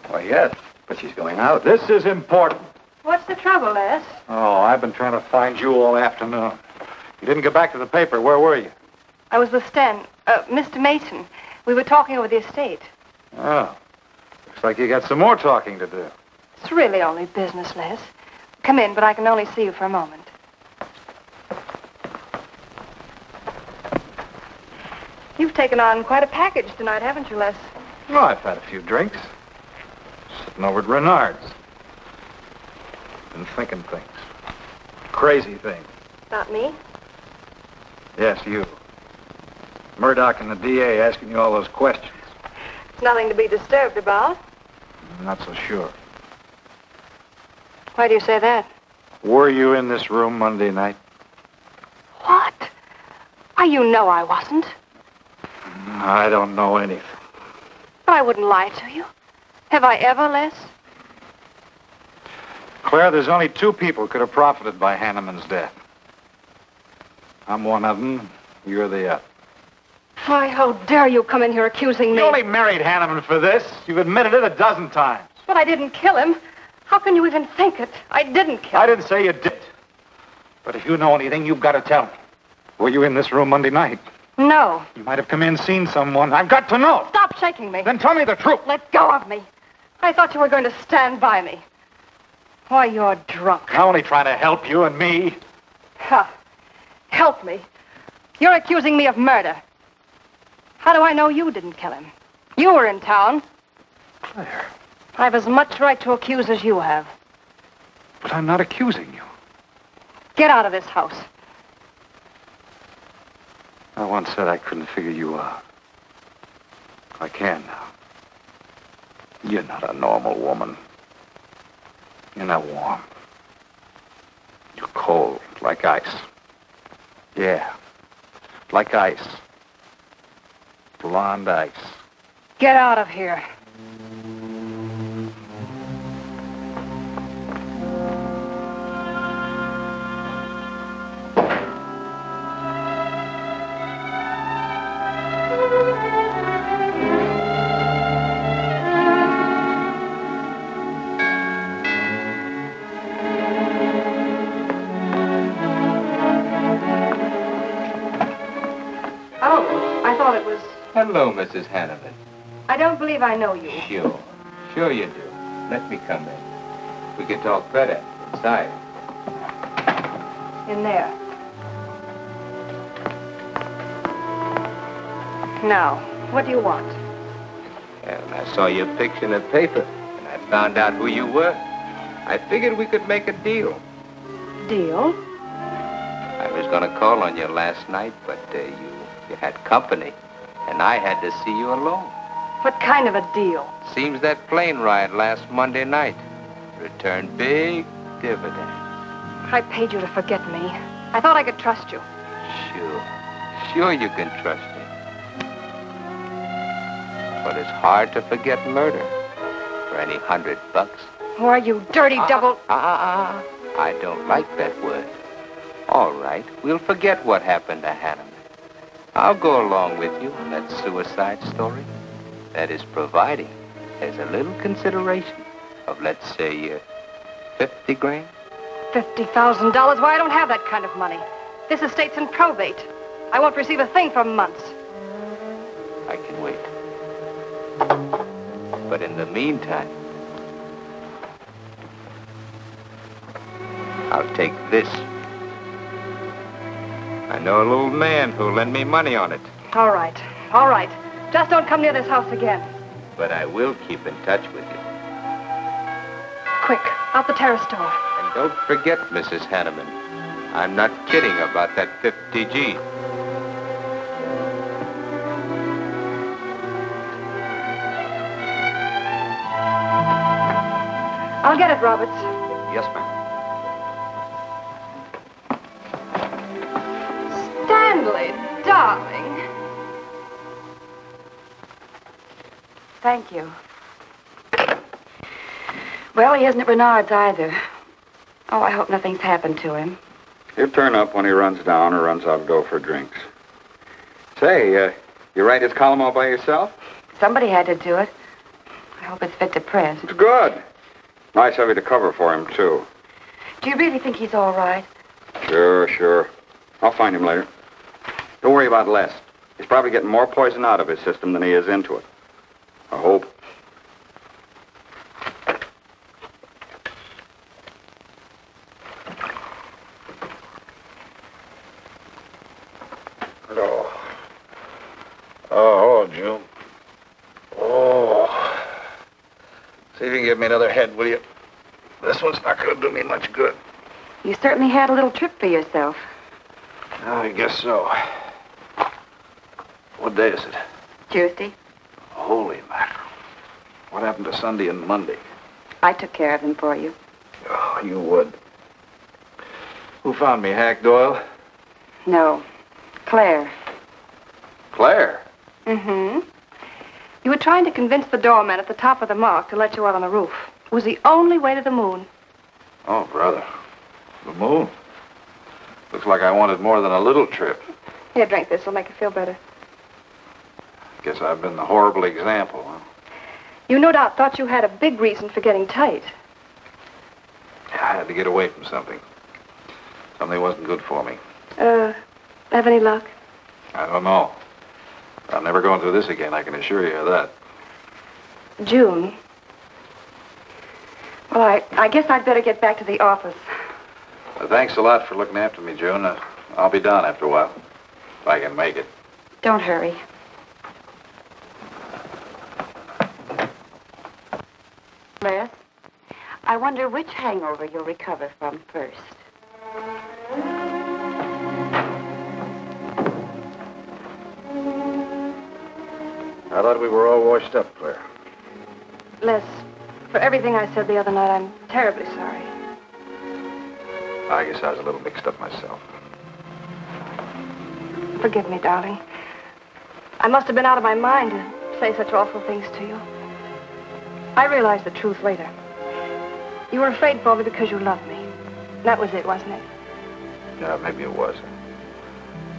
Why, yes, but she's going out. This is important. What's the trouble, Les? Oh, I've been trying to find you all afternoon. You didn't get back to the paper. Where were you? I was with Mr. Mason. We were talking over the estate. Oh. Looks like you got some more talking to do. It's really only business, Les. Come in, but I can only see you for a moment. You've taken on quite a package tonight, haven't you, Les? Well, I've had a few drinks. Sitting over at Renard's. Been thinking things. Crazy things. About me? Yes, you. Murdoch and the DA asking you all those questions. It's nothing to be disturbed about. I'm not so sure. Why do you say that? Were you in this room Monday night? What? Why, you know I wasn't. I don't know anything. But I wouldn't lie to you. Have I ever, Les? Claire, there's only two people could have profited by Hanneman's death. I'm one of them. You're the other. Why, how dare you come in here accusing me? You only married Hanneman for this. You've admitted it a dozen times. But I didn't kill him. How can you even think it? I didn't kill him. I didn't say you did. But if you know anything, you've got to tell me. Were you in this room Monday night? No. You might have come in, seen someone. I've got to know. Stop shaking me. Then tell me the truth. Let go of me. I thought you were going to stand by me. Why, you're drunk. I'm only trying to help you and me. Ha. Help me. You're accusing me of murder. How do I know you didn't kill him? You were in town. Claire. I've as much right to accuse as you have. But I'm not accusing you. Get out of this house. I once said I couldn't figure you out. I can now. You're not a normal woman. You're not warm. You're cold, like ice. Yeah, like ice. Blonde ice. Get out of here. Hello, Mrs. Hanneman. I don't believe I know you. Sure. Sure you do. Let me come in. We can talk better inside. In there. Now, what do you want? And I saw your picture in the paper, and I found out who you were. I figured we could make a deal. Deal? I was going to call on you last night, but you had company. And I had to see you alone. What kind of a deal? Seems that plane ride last Monday night returned big dividends. I paid you to forget me. I thought I could trust you. Sure. Sure you can trust me. But it's hard to forget murder for any $100. Why, you dirty double... I don't like that word. All right, we'll forget what happened to Hannah. I'll go along with you on that suicide story. That is providing there's a little consideration of, let's say, 50 grand. $50,000? Why, I don't have that kind of money. This estate's in probate. I won't receive a thing for months. I can wait. But in the meantime, I'll take this. I know a little man who'll lend me money on it. All right. All right. Just don't come near this house again. But I will keep in touch with you. Quick, out the terrace door. And don't forget, Mrs. Hanneman, I'm not kidding about that 50G. I'll get it, Roberts. Yes, ma'am. Stanley, darling. Thank you. Well, he isn't at Bernard's either. Oh, I hope nothing's happened to him. He'll turn up when he runs down or runs out of dough for drinks. Say, you write his column all by yourself? Somebody had to do it. I hope it's fit to print. It's good. Nice of you to cover for him, too. Do you really think he's all right? Sure. I'll find him later. Don't worry about Les. He's probably getting more poison out of his system than he is into it. I hope. Oh, June. Oh. See if you can give me another head, will you? This one's not going to do me much good. You certainly had a little trip for yourself. I guess so. What day is it? Tuesday. Holy mackerel. What happened to Sunday and Monday? I took care of them for you. Oh, you would. Who found me, Hack Doyle? No. Claire. Claire? Mm-hmm. You were trying to convince the doorman at the top of the mark to let you out on the roof. It was the only way to the moon. Oh, brother. The moon? Looks like I wanted more than a little trip. Here, drink this. It'll make you feel better. Guess I've been the horrible example, huh? You no doubt thought you had a big reason for getting tight. Yeah, I had to get away from something. Something wasn't good for me. Have any luck? I don't know. I'm never going through this again, I can assure you of that. June. Well, Well, I guess I'd better get back to the office. Thanks a lot for looking after me, June. I'll be down after a while, if I can make it. Don't hurry. Les, I wonder which hangover you'll recover from first. I thought we were all washed up, Claire. Les, for everything I said the other night, I'm terribly sorry. I guess I was a little mixed up myself. Forgive me, darling. I must have been out of my mind to say such awful things to you. I realized the truth later. You were afraid for me because you loved me. That was it, wasn't it? Yeah, maybe it was.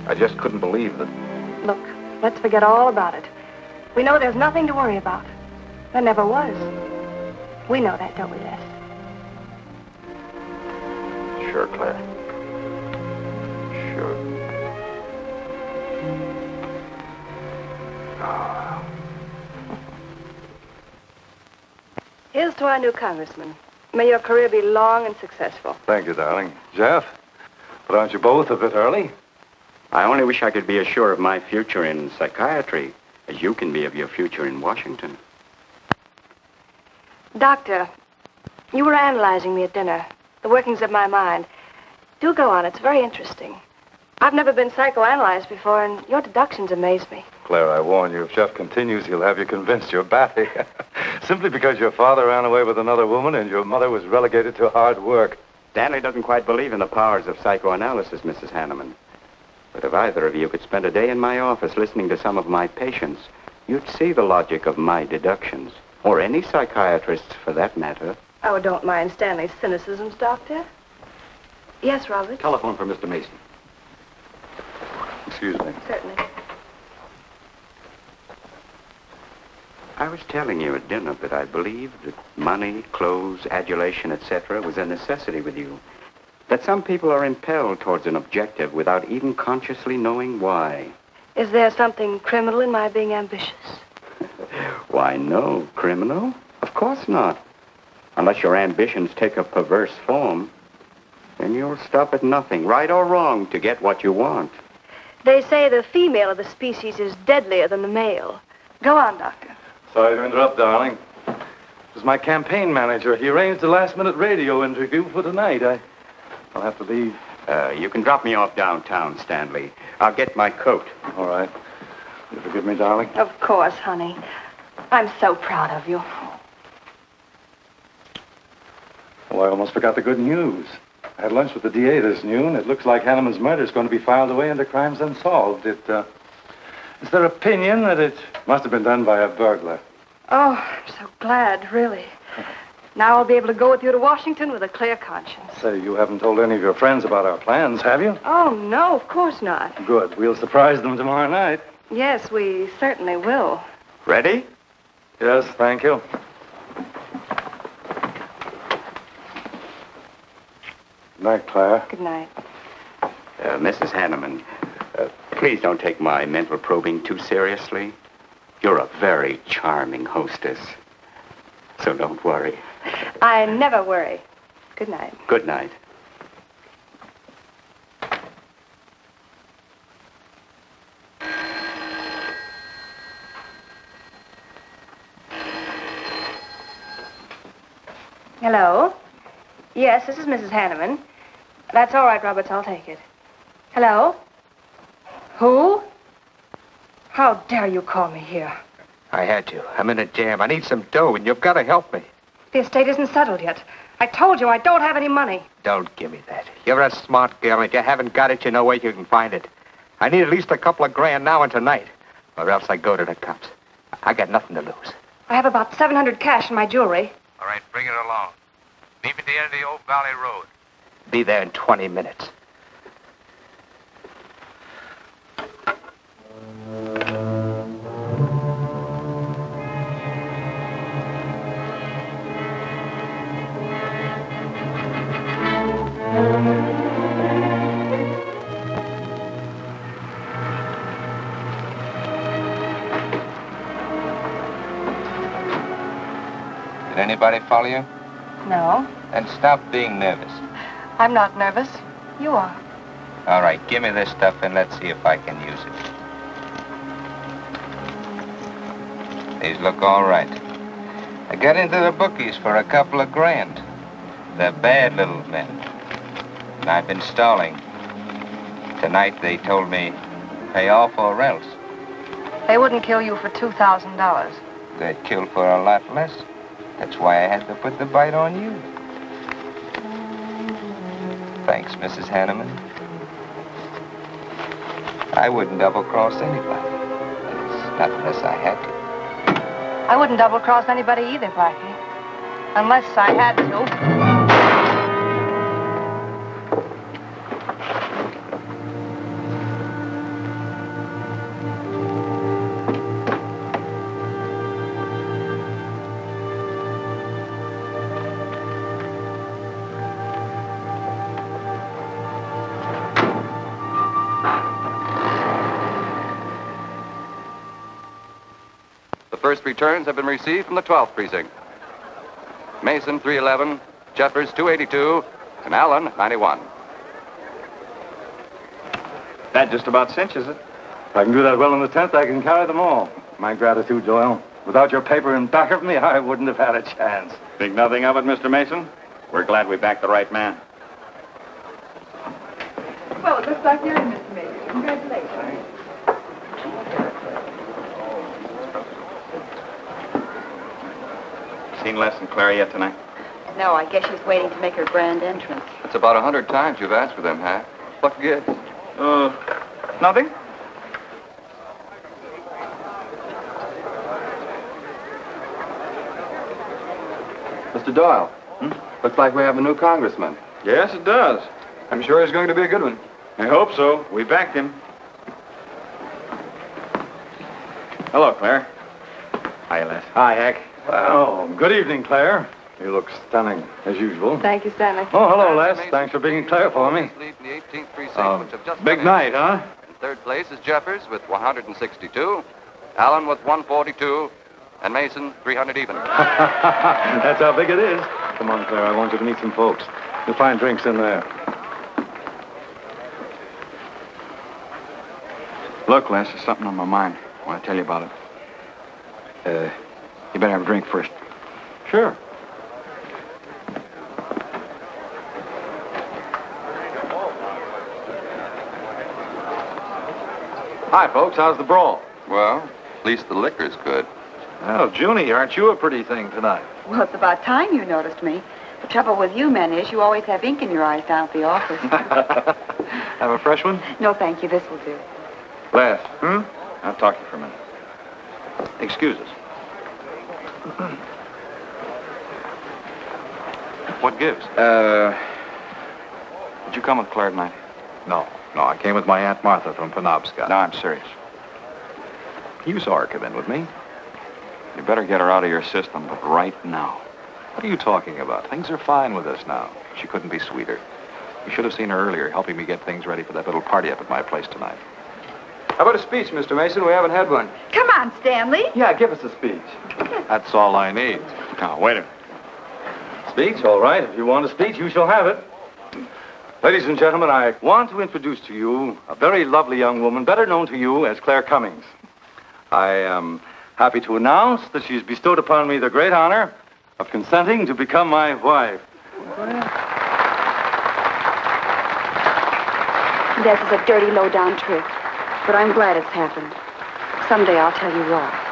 I just couldn't believe that. Look, let's forget all about it. We know there's nothing to worry about. There never was. We know that, don't we, Les? Sure, Claire. Sure. Oh. Here's to our new congressman. May your career be long and successful. Thank you, darling. Jeff, but aren't you both a bit early? I only wish I could be as sure of my future in psychiatry as you can be of your future in Washington. Doctor, you were analyzing me at dinner, the workings of my mind. Do go on. It's very interesting. I've never been psychoanalyzed before, and your deductions amaze me. Claire, I warn you, if Jeff continues, he'll have you convinced you're batty. Simply because your father ran away with another woman and your mother was relegated to hard work. Stanley doesn't quite believe in the powers of psychoanalysis, Mrs. Hanneman. But if either of you could spend a day in my office listening to some of my patients, you'd see the logic of my deductions. Or any psychiatrist's, for that matter. Oh, don't mind Stanley's cynicisms, Doctor. Yes, Robert? Telephone for Mr. Mason. Excuse me. Certainly. I was telling you at dinner that I believed that money, clothes, adulation, etc. was a necessity with you. That some people are impelled towards an objective without even consciously knowing why. Is there something criminal in my being ambitious? Why, no. Criminal? Of course not. Unless your ambitions take a perverse form, then you'll stop at nothing, right or wrong, to get what you want. They say the female of the species is deadlier than the male. Go on, Doctor. Sorry to interrupt, darling. It was my campaign manager. He arranged a last-minute radio interview for tonight. I'll have to leave. You can drop me off downtown, Stanley. I'll get my coat. All right. You forgive me, darling? Of course, honey. I'm so proud of you. Oh, I almost forgot the good news. I had lunch with the DA this noon. It looks like Hanneman's murder is going to be filed away under crimes unsolved. It's their opinion that it must have been done by a burglar. Oh, I'm so glad, really. Now I'll be able to go with you to Washington with a clear conscience. Say, you haven't told any of your friends about our plans, have you? Oh, no, of course not. Good. We'll surprise them tomorrow night. Yes, we certainly will. Ready? Yes, thank you. Good night, Claire. Good night. Mrs. Hanneman, please don't take my mental probing too seriously. You're a very charming hostess. So don't worry. I never worry. Good night. Good night. Hello? Yes, this is Mrs. Hanneman. That's all right, Roberts. I'll take it. Hello? Who? How dare you call me here? I had to. I'm in a jam. I need some dough, and you've got to help me. The estate isn't settled yet. I told you I don't have any money. Don't give me that. You're a smart girl, and if you haven't got it, you know where you can find it. I need at least a couple of grand now and tonight, or else I go to the cops. I got nothing to lose. I have about $700 cash in my jewelry. All right, bring it along. Meet me at the end of the Old Valley Road. Be there in 20 minutes. Did anybody follow you? No, Then stop being nervous. I'm not nervous. You are. All right, give me this stuff and let's see if I can use it. These look all right. I got into the bookies for a couple of grand. They're bad little men. And I've been stalling. Tonight they told me, pay off or else. They wouldn't kill you for $2,000. They'd kill for a lot less. That's why I had to put the bite on you. Thanks, Mrs. Hanneman. I wouldn't double-cross anybody. Not unless I had to. I wouldn't double-cross anybody either, Blackie. Unless I had to. First returns have been received from the 12th precinct. Mason, 311, Jeffers, 282, and Allen, 91. That just about cinches it. If I can do that well in the 10th, I can carry them all. My gratitude, Doyle. Without your paper in back of me, I wouldn't have had a chance. Think nothing of it, Mr. Mason? We're glad we backed the right man. Well, it looks like you're in, Mr. Mason. Congratulations. Seen Les and Claire yet tonight? No, I guess she's waiting to make her grand entrance. It's about 100 times you've asked for them, Hack. What gives? Nothing? Mr. Doyle, looks like we have a new congressman. Yes, it does. I'm sure he's going to be a good one. I hope so. We backed him. Hello, Claire. Hi, Les. Hi, Hank. Oh, good evening, Claire. You look stunning, as usual. Thank you, Stanley. Oh, hello, Les. Thanks for being Claire for me. Big night, huh? In third place is Jeffers with 162, Allen with 142, and Mason 300 even. That's how big it is. Come on, Claire. I want you to meet some folks. You'll find drinks in there. Look, Les, there's something on my mind. I want to tell you about it. You better have a drink first. Sure. Hi, folks. How's the brawl? Well, at least the liquor's good. Well, Junie, aren't you a pretty thing tonight? Well, it's about time you noticed me. The trouble with you men is you always have ink in your eyes down at the office. Have a fresh one? No, thank you. This will do. Les. I'll talk to you for a minute. Excuse us. What gives? Did you come with Claire tonight? No, I came with my Aunt Martha from Penobscot. No, I'm serious. You saw her come in with me. You better get her out of your system, but right now. What are you talking about? Things are fine with us now. She couldn't be sweeter. You should have seen her earlier, helping me get things ready for that little party up at my place tonight. How about a speech, Mr. Mason? We haven't had one. Come on, Stanley. Yeah, give us a speech. That's all I need. Now, wait a minute. Speech, all right. If you want a speech, you shall have it. Ladies and gentlemen, I want to introduce to you a very lovely young woman, better known to you as Claire Cummings. I am happy to announce that she has bestowed upon me the great honor of consenting to become my wife. This is a dirty, low-down trick, but I'm glad it's happened. Someday I'll tell you why.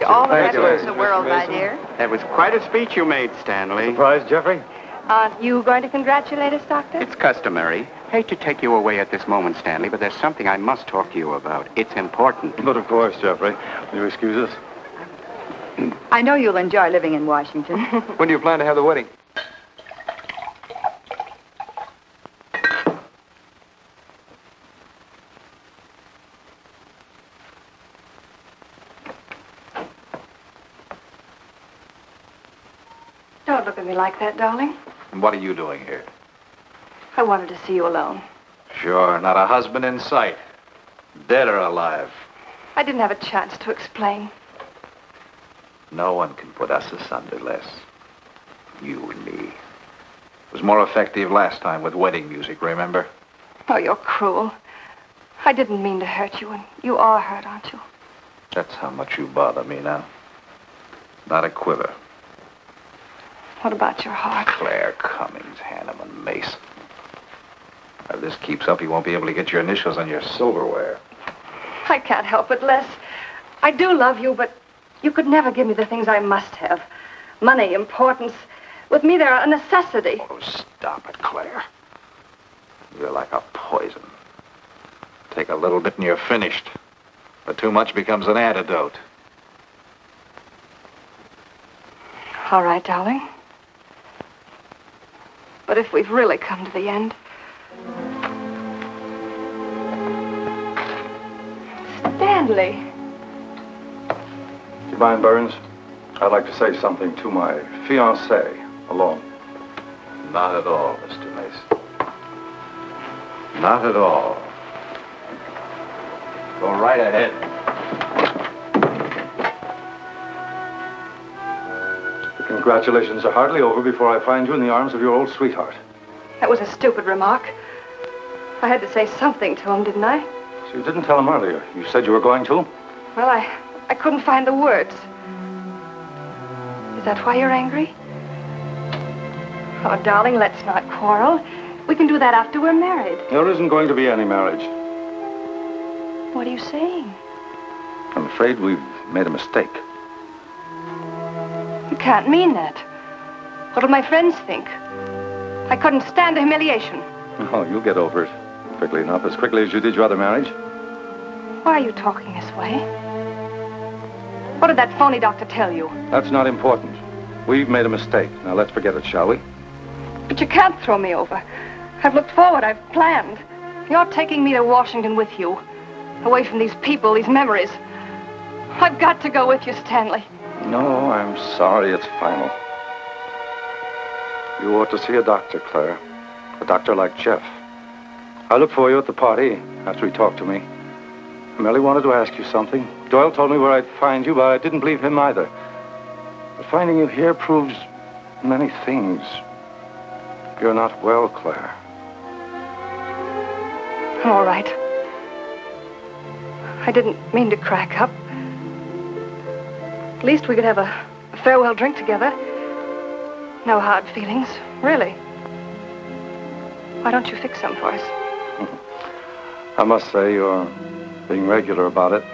All the best in the world, my dear. That was quite a speech you made, Stanley. Surprised, Jeffrey? Aren't you going to congratulate us, Doctor? It's customary. Hate to take you away at this moment, Stanley, but there's something I must talk to you about. It's important. But of course, Jeffrey. Will you excuse us? I know you'll enjoy living in Washington. When do you plan to have the wedding? Don't look at me like that, darling. And what are you doing here? I wanted to see you alone. Sure, not a husband in sight. Dead or alive. I didn't have a chance to explain. No one can put us asunder, Les. You and me. It was more effective last time with wedding music, remember? Oh, you're cruel. I didn't mean to hurt you, and you are hurt, aren't you? That's how much you bother me now. Not a quiver. What about your heart? Claire Cummings, Hanneman, Mason. If this keeps up, you won't be able to get your initials on your silverware. I can't help it, Les. I do love you, but you could never give me the things I must have. Money, importance. With me, they're a necessity. Oh, stop it, Claire. You're like a poison. Take a little bit and you're finished. But too much becomes an antidote. All right, darling. But if we've really come to the end... Stanley. Do you mind, Burns? I'd like to say something to my fiancée alone. Not at all, Mr. Mason. Not at all. Go right ahead. The congratulations are hardly over before I find you in the arms of your old sweetheart. That was a stupid remark. I had to say something to him, didn't I? So you didn't tell him earlier. You said you were going to? Well, I couldn't find the words. Is that why you're angry? Oh, darling, let's not quarrel. We can do that after we're married. There isn't going to be any marriage. What are you saying? I'm afraid we've made a mistake. You can't mean that. What'll my friends think? I couldn't stand the humiliation. Oh, you'll get over it quickly enough, as quickly as you did your other marriage. Why are you talking this way? What did that phony doctor tell you? That's not important. We've made a mistake. Now let's forget it, shall we? But you can't throw me over. I've looked forward. I've planned. You're taking me to Washington with you. Away from these people, these memories. I've got to go with you, Stanley. No, I'm sorry. It's final. You ought to see a doctor, Claire. A doctor like Jeff. I'll look for you at the party after he talked to me. I merely wanted to ask you something. Doyle told me where I'd find you, but I didn't believe him either. But finding you here proves many things. You're not well, Claire. All right. I didn't mean to crack up. At least we could have a farewell drink together. No hard feelings, really. Why don't you fix some for us? I must say you're being regular about it.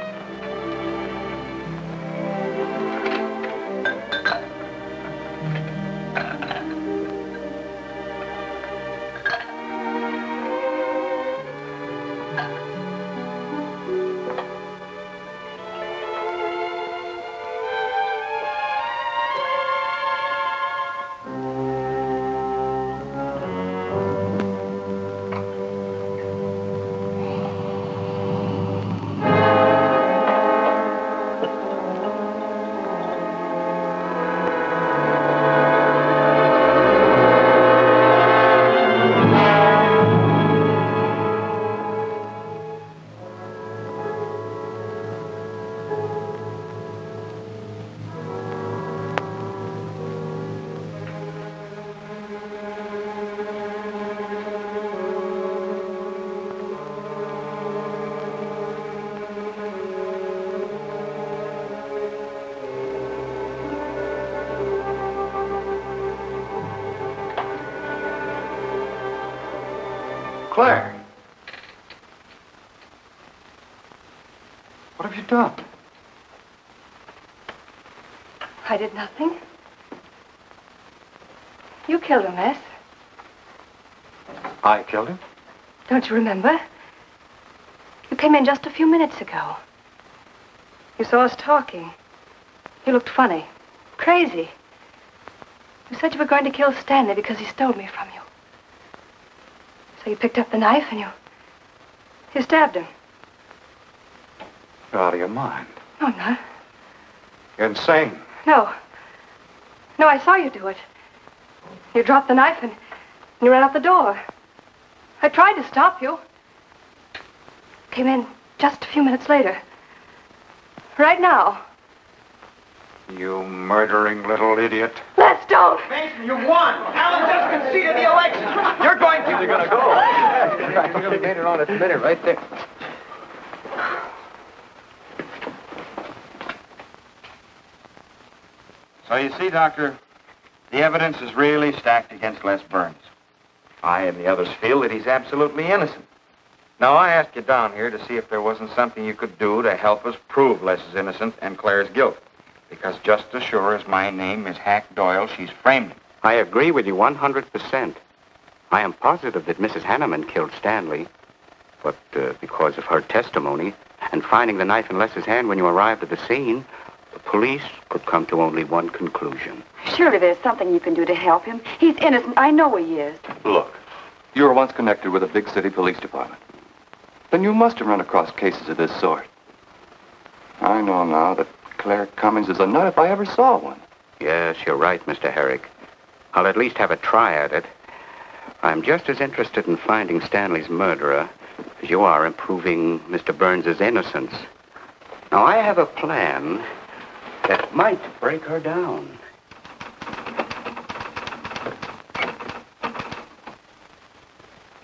Claire. What have you done? I did nothing. You killed him, Les. I killed him? Don't you remember? You came in just a few minutes ago. You saw us talking. You looked funny. Crazy. You said you were going to kill Stanley because he stole me from you. So you picked up the knife and you stabbed him. You're out of your mind. No, I'm not. You're insane. No. No, I saw you do it. You dropped the knife and you ran out the door. I tried to stop you. Came in just a few minutes later. Right now. You murdering little idiot. Les, don't! Mason, you won! Alan just conceded the election! You're going to... Where's he gonna go? You made it on its minute right there. So you see, Doctor, the evidence is really stacked against Les Burns. I and the others feel that he's absolutely innocent. Now, I asked you down here to see if there wasn't something you could do to help us prove Les is innocent and Claire's guilt. Because just as sure as my name is Hack Doyle, she's framed him. I agree with you 100%. I am positive that Mrs. Hanneman killed Stanley. But because of her testimony and finding the knife in Les's hand when you arrived at the scene, the police could come to only one conclusion. Surely there's something you can do to help him. He's innocent. I know he is. Look, you were once connected with a big city police department. Then you must have run across cases of this sort. I know now that Claire Cummings is a nut if I ever saw one. Yes, you're right, Mr. Herrick. I'll at least have a try at it. I'm just as interested in finding Stanley's murderer as you are in proving Mr. Burns' innocence. Now, I have a plan that might break her down.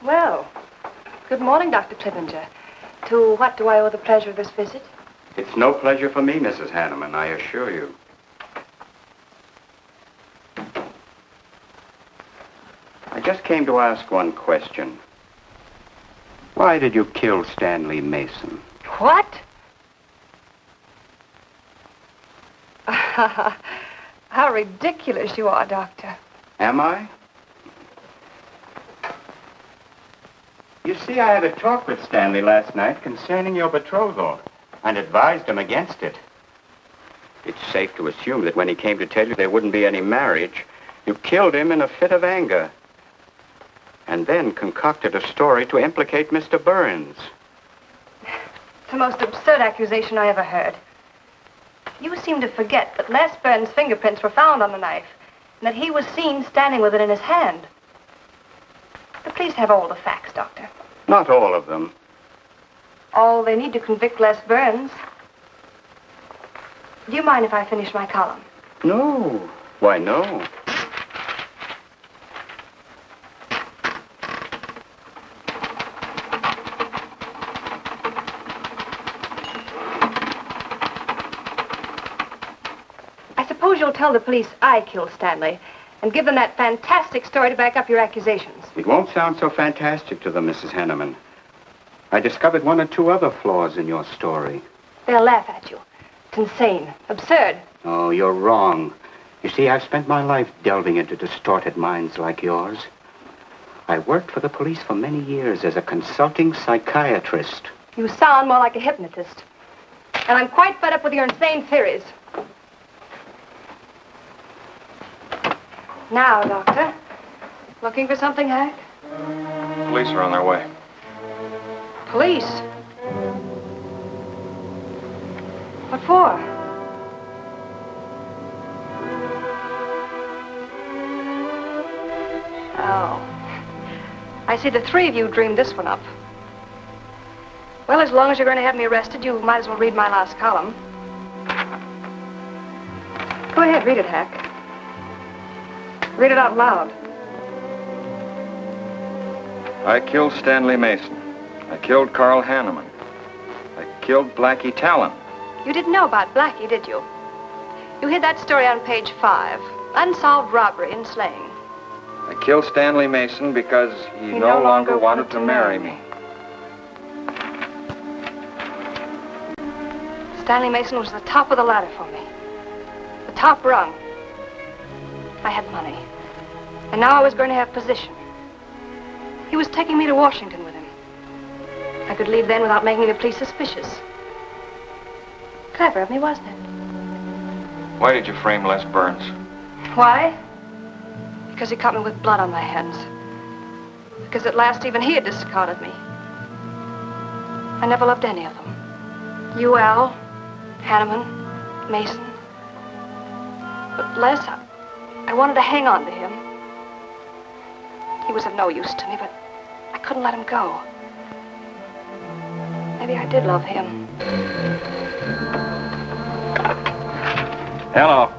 Well, good morning, Dr. Clippinger. To what do I owe the pleasure of this visit? It's no pleasure for me, Mrs. Hanneman, I assure you. I just came to ask one question. Why did you kill Stanley Mason? What? How ridiculous you are, Doctor. Am I? You see, I had a talk with Stanley last night concerning your betrothal and advised him against it. It's safe to assume that when he came to tell you there wouldn't be any marriage, you killed him in a fit of anger and then concocted a story to implicate Mr. Burns. It's the most absurd accusation I ever heard. You seem to forget that Les Burns' fingerprints were found on the knife and that he was seen standing with it in his hand. But please have all the facts, Doctor. Not all of them. All they need to convict Les Burns. Do you mind if I finish my column? No. Why, no. I suppose you'll tell the police I killed Stanley and give them that fantastic story to back up your accusations. It won't sound so fantastic to them, Mrs. Hanneman. I discovered one or two other flaws in your story. They'll laugh at you. It's insane, absurd. Oh, you're wrong. You see, I've spent my life delving into distorted minds like yours. I worked for the police for many years as a consulting psychiatrist. You sound more like a hypnotist. And I'm quite fed up with your insane theories. Now, Doctor. Looking for something, Hack? Police are on their way. Police? What for? Oh. I see the three of you dreamed this one up. Well, as long as you're going to have me arrested, you might as well read my last column. Go ahead, read it, Hack. Read it out loud. I killed Stanley Mason. I killed Carl Hanneman. I killed Blackie Talon. You didn't know about Blackie, did you? You hid that story on page 5. Unsolved robbery and slaying. I killed Stanley Mason because he no longer wanted to marry me. Stanley Mason was the top of the ladder for me. The top rung. I had money. And now I was going to have position. He was taking me to Washington with him. I could leave then without making the police suspicious. Clever of me, wasn't it? Why did you frame Les Burns? Why? Because he caught me with blood on my hands. Because at last even he had discarded me. I never loved any of them. You, Al, Hanneman, Mason. But Les, I wanted to hang on to him. He was of no use to me, but I couldn't let him go. Maybe I did love him. Hello.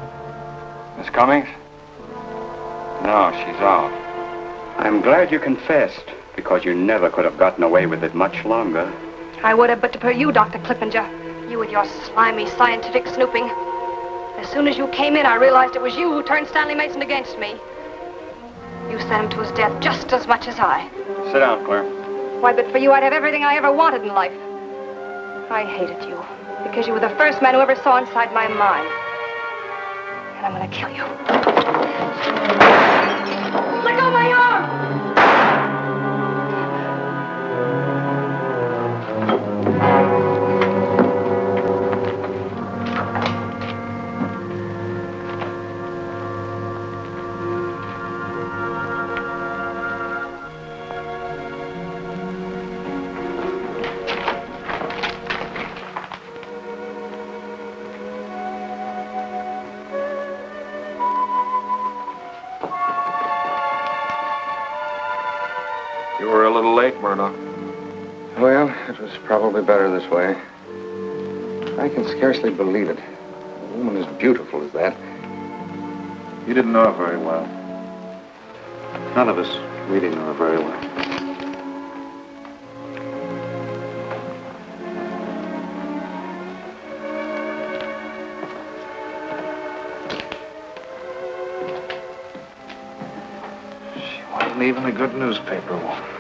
Miss Cummings? No, she's out. I'm glad you confessed, because you never could have gotten away with it much longer. I would have, but to per you, Dr. Clippinger. You with your slimy scientific snooping. As soon as you came in, I realized it was you who turned Stanley Mason against me. You sent him to his death just as much as I. Sit down, Claire. Why, but for you, I'd have everything I ever wanted in life. I hated you because you were the first man who ever saw inside my mind. And I'm gonna kill you. Let go of my arm! You were a little late, Murdoch. Well, it was probably better this way. I can scarcely believe it. A woman as beautiful as that. You didn't know her very well. None of us really knew her very well. She wasn't even a good newspaper woman.